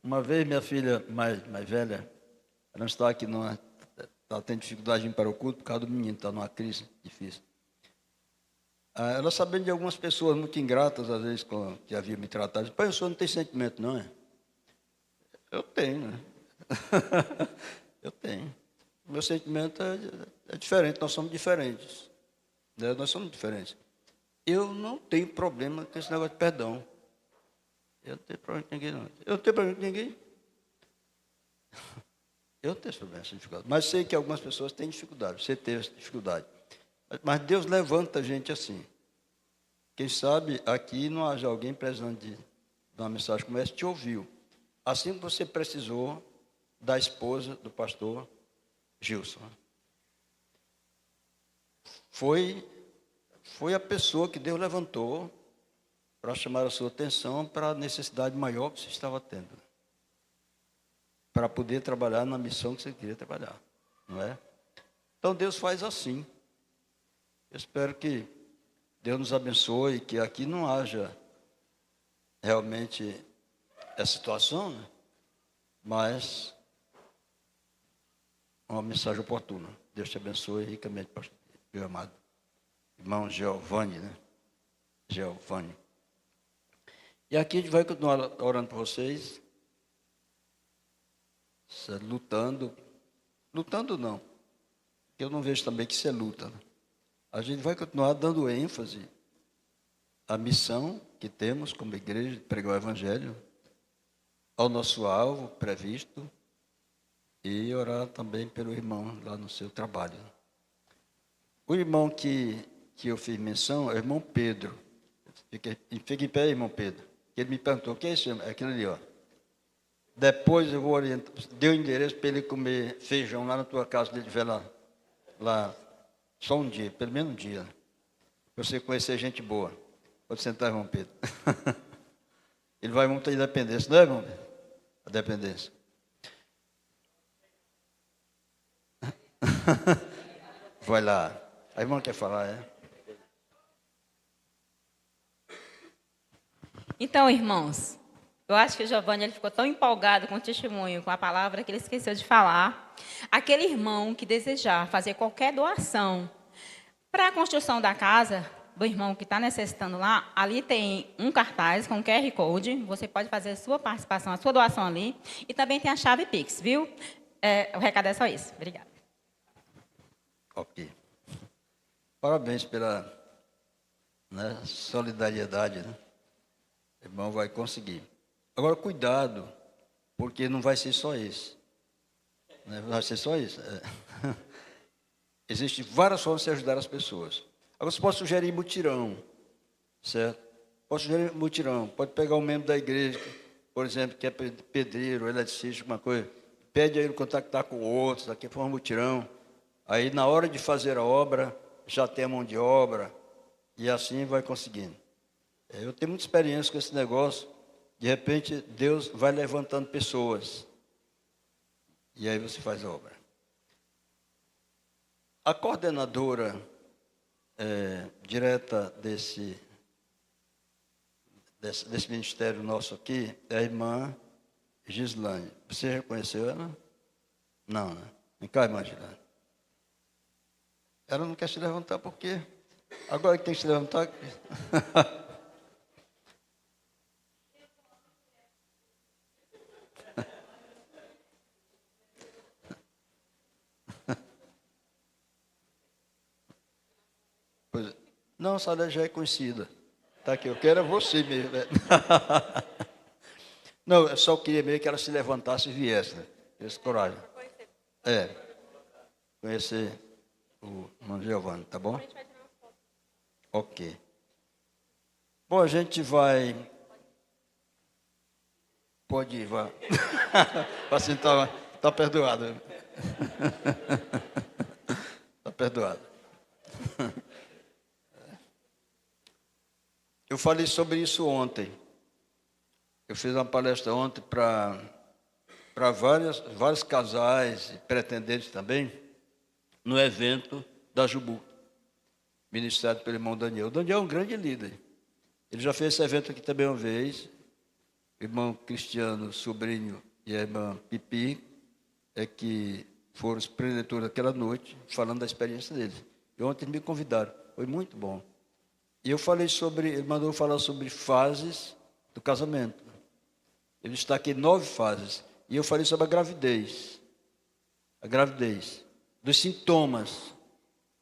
Uma vez minha filha mais velha, ela não está aqui, ela tem dificuldade de ir para o culto por causa do menino, está numa crise difícil. Ela sabendo de algumas pessoas muito ingratas, às vezes, que haviam me tratado, disse, pai, o senhor não tem sentimento, não é? Eu tenho, né? Eu tenho. O meu sentimento é diferente, nós somos diferentes. Né? Nós somos diferentes. Eu não tenho problema com esse negócio de perdão. Eu não tenho problema com ninguém, não. Eu não tenho problema com ninguém. Eu não tenho esse problema, essa dificuldade. Mas sei que algumas pessoas têm dificuldade. Você teve essa dificuldade. Mas Deus levanta a gente assim. Quem sabe aqui não haja alguém precisando de uma mensagem como essa, te ouviu. Assim que você precisou da esposa do pastor Gilson. Foi a pessoa que Deus levantou para chamar a sua atenção para a necessidade maior que você estava tendo. Para poder trabalhar na missão que você queria trabalhar. Não é? Então Deus faz assim. Eu espero que Deus nos abençoe, que aqui não haja realmente essa situação, né? Mas uma mensagem oportuna. Deus te abençoe ricamente, pastor, meu amado irmão Giovanni, né? Giovanni. E aqui a gente vai continuar orando por vocês, lutando. Lutando não, eu não vejo também que isso é luta, né? A gente vai continuar dando ênfase à missão que temos como igreja de pregar o Evangelho, ao nosso alvo previsto, e orar também pelo irmão lá no seu trabalho. O irmão que eu fiz menção é o irmão Pedro. Fica em pé, irmão Pedro. Ele me perguntou: o que é isso? É aquilo ali, ó. Depois eu vou orientar, deu o endereço para ele comer feijão lá na tua casa, ele estiver lá só um dia, pelo menos um dia. Para você conhecer gente boa. Pode sentar, irmão Pedro. Ele vai muito à Independência, não é, irmão? A Dependência. Vai lá. A irmã quer falar, é? Então, irmãos, eu acho que o Giovanni ele ficou tão empolgado com o testemunho, com a palavra, que ele esqueceu de falar. Aquele irmão que desejar fazer qualquer doação para a construção da casa do irmão que está necessitando lá, ali tem um cartaz com QR Code. Você pode fazer a sua participação, a sua doação ali. E também tem a chave Pix, viu? O recado é só isso. Obrigada. Ok. Parabéns pela solidariedade, né? O irmão vai conseguir. Agora, cuidado, porque não vai ser só esse. Não vai ser só isso. Existem várias formas de ajudar as pessoas. Agora, você pode sugerir mutirão, certo? Pode sugerir mutirão. Pode pegar um membro da igreja, por exemplo, que é pedreiro, eletricista, alguma coisa. Pede a ele contactar com outros, aqui for um mutirão. Aí, na hora de fazer a obra, já tem a mão de obra. E assim vai conseguindo. Eu tenho muita experiência com esse negócio. De repente, Deus vai levantando pessoas. E aí você faz a obra. A coordenadora direta desse ministério nosso aqui é a irmã Gislane. Você já conheceu ela? Não, né? Vem cá, irmã Gislane. Ela não quer se levantar por quê? Agora que tem que se levantar. Pois, não, essa área já é conhecida. Tá aqui, eu quero é você mesmo. Né? Não, eu só queria mesmo que ela se levantasse e viesse, né? Esse coragem. Conhecer o irmão Giovanni, tá bom? Ok. Bom, a gente vai. Pode ir, vá. Assim tá perdoado. Está perdoado. Eu falei sobre isso ontem. Eu fiz uma palestra ontem para vários casais e pretendentes também, no evento da Jubu, ministrado pelo irmão Daniel. O Daniel é um grande líder. Ele já fez esse evento aqui também uma vez. O irmão Cristiano, sobrinho, e a irmã Pipi, que foram os preletores daquela noite, falando da experiência deles. E ontem me convidaram. Foi muito bom. E eu falei ele mandou falar sobre fases do casamento. Eu destaquei 9 fases. E eu falei sobre a gravidez. A gravidez. Dos sintomas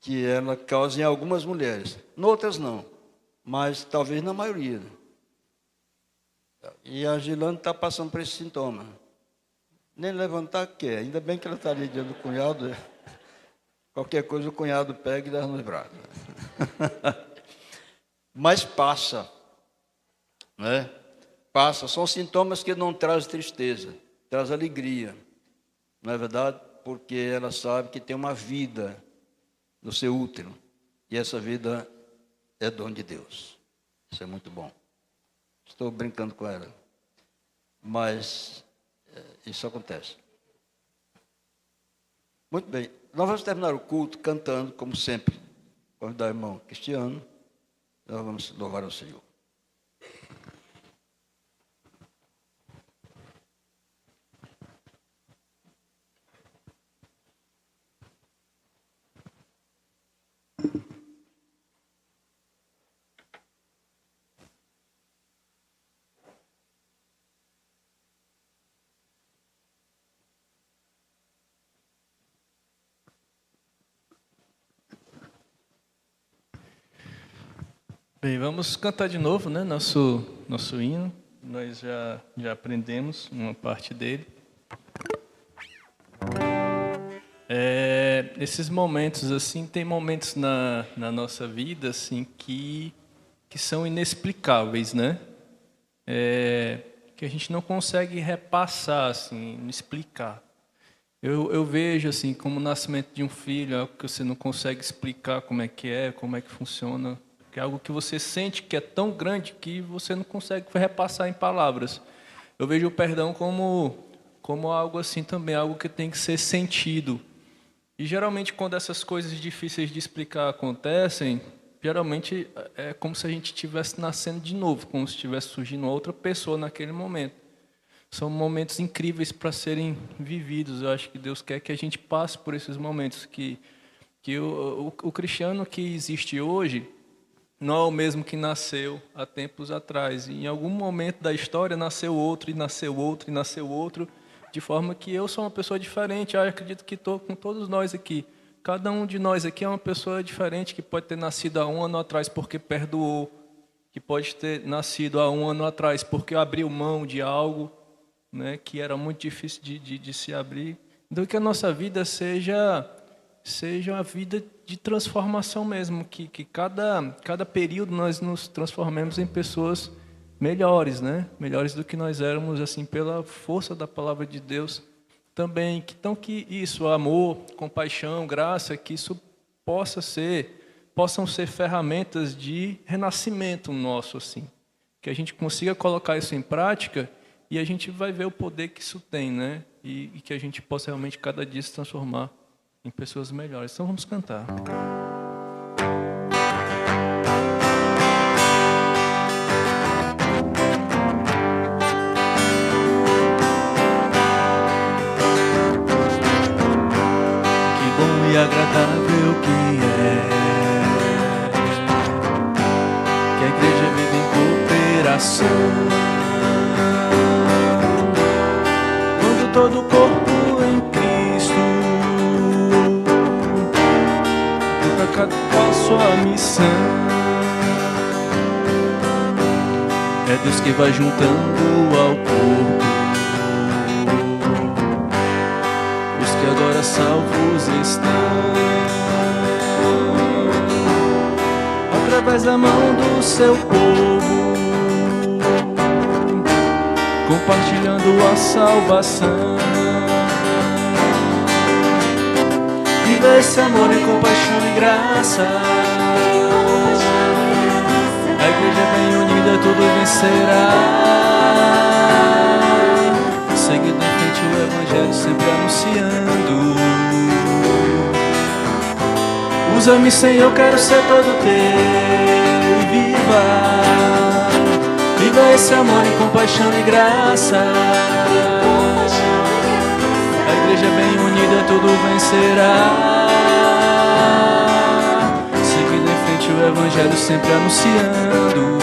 que ela causa em algumas mulheres. Em outras não. Mas talvez na maioria. E a Gilane está passando por esse sintoma. Nem levantar quer. Ainda bem que ela está ali diante do cunhado. Qualquer coisa o cunhado pega e dá nos braços. Mas passa, né? Passa, são sintomas que não trazem tristeza, traz alegria, não é verdade? Porque ela sabe que tem uma vida no seu útero, e essa vida é dom de Deus. Isso é muito bom. Estou brincando com ela, mas isso acontece. Muito bem. Nós vamos terminar o culto cantando, como sempre. Convidar o irmão Cristiano. Nós vamos louvar ao Senhor. Bem, vamos cantar de novo, né? Nosso hino. Nós já aprendemos uma parte dele. Esses momentos, assim, tem momentos na nossa vida, assim, que são inexplicáveis, né? Que a gente não consegue repassar, assim, explicar. Eu vejo, assim, como o nascimento de um filho, é algo que você não consegue explicar como é que funciona. Que é algo que você sente que é tão grande que você não consegue repassar em palavras. Eu vejo o perdão como algo assim também, algo que tem que ser sentido. E geralmente quando essas coisas difíceis de explicar acontecem, geralmente é como se a gente estivesse nascendo de novo, como se estivesse surgindo outra pessoa naquele momento. São momentos incríveis para serem vividos. Eu acho que Deus quer que a gente passe por esses momentos, que o cristiano que existe hoje não é o mesmo que nasceu há tempos atrás. E em algum momento da história nasceu outro, e nasceu outro, e nasceu outro, de forma que eu sou uma pessoa diferente. Eu acredito que estou com todos nós aqui. Cada um de nós aqui é uma pessoa diferente, que pode ter nascido há 1 ano atrás porque perdoou, que pode ter nascido há 1 ano atrás porque abriu mão de algo, né, que era muito difícil de se abrir. Então, que a nossa vida seja uma vida de transformação mesmo, que cada período nós nos transformemos em pessoas melhores, né? Melhores do que nós éramos, assim, pela força da palavra de Deus também. Então, que isso, amor, compaixão, graça, que isso possam ser ferramentas de renascimento nosso, assim. Que a gente consiga colocar isso em prática e a gente vai ver o poder que isso tem, né? E que a gente possa realmente cada dia se transformar em pessoas melhores. Então vamos cantar. Que bom e agradável que a igreja vive em cooperação, quando todo o corpo cada qual sua missão. É Deus que vai juntando ao corpo os que agora salvos estão, através da mão do seu povo, compartilhando a salvação. Viva esse amor em compaixão e graça. A igreja bem unida tudo vencerá. Seguindo em frente o evangelho sempre anunciando. Usa-me, Senhor, quero ser todo teu. E viva esse amor em compaixão e graça. A igreja bem unida tudo vencerá. Seguindo em frente o evangelho sempre anunciando.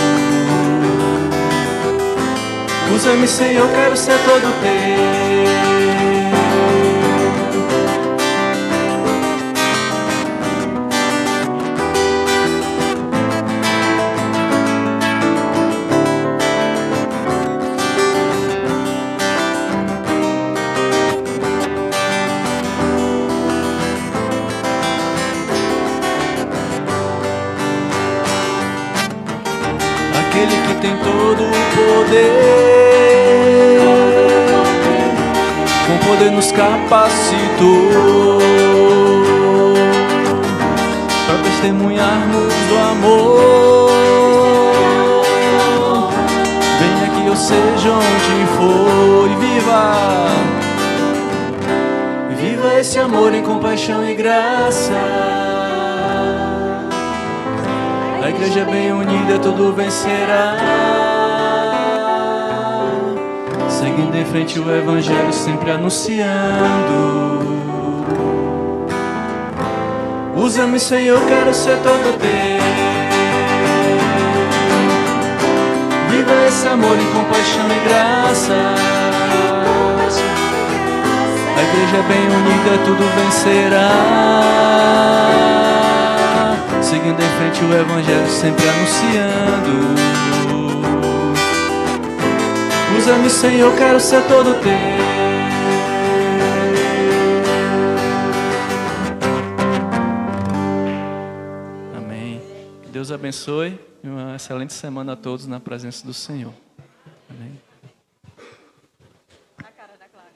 Usa-me, Senhor, quero ser todo teu. Aquele que tem todo o poder, com poder nos capacitou para testemunharmos do amor. Venha que eu seja onde for e viva Viva esse amor em compaixão e graça. A igreja bem unida tudo vencerá. Seguindo em frente o evangelho sempre anunciando. Usa-me, Senhor, quero ser todo teu. Viva esse amor em compaixão e graça. A igreja bem unida tudo vencerá. Seguindo em frente o evangelho sempre anunciando. Usa-me, Senhor, quero ser todo teu. Amém. Que Deus abençoe e uma excelente semana a todos na presença do Senhor. Amém. A cara da Clara.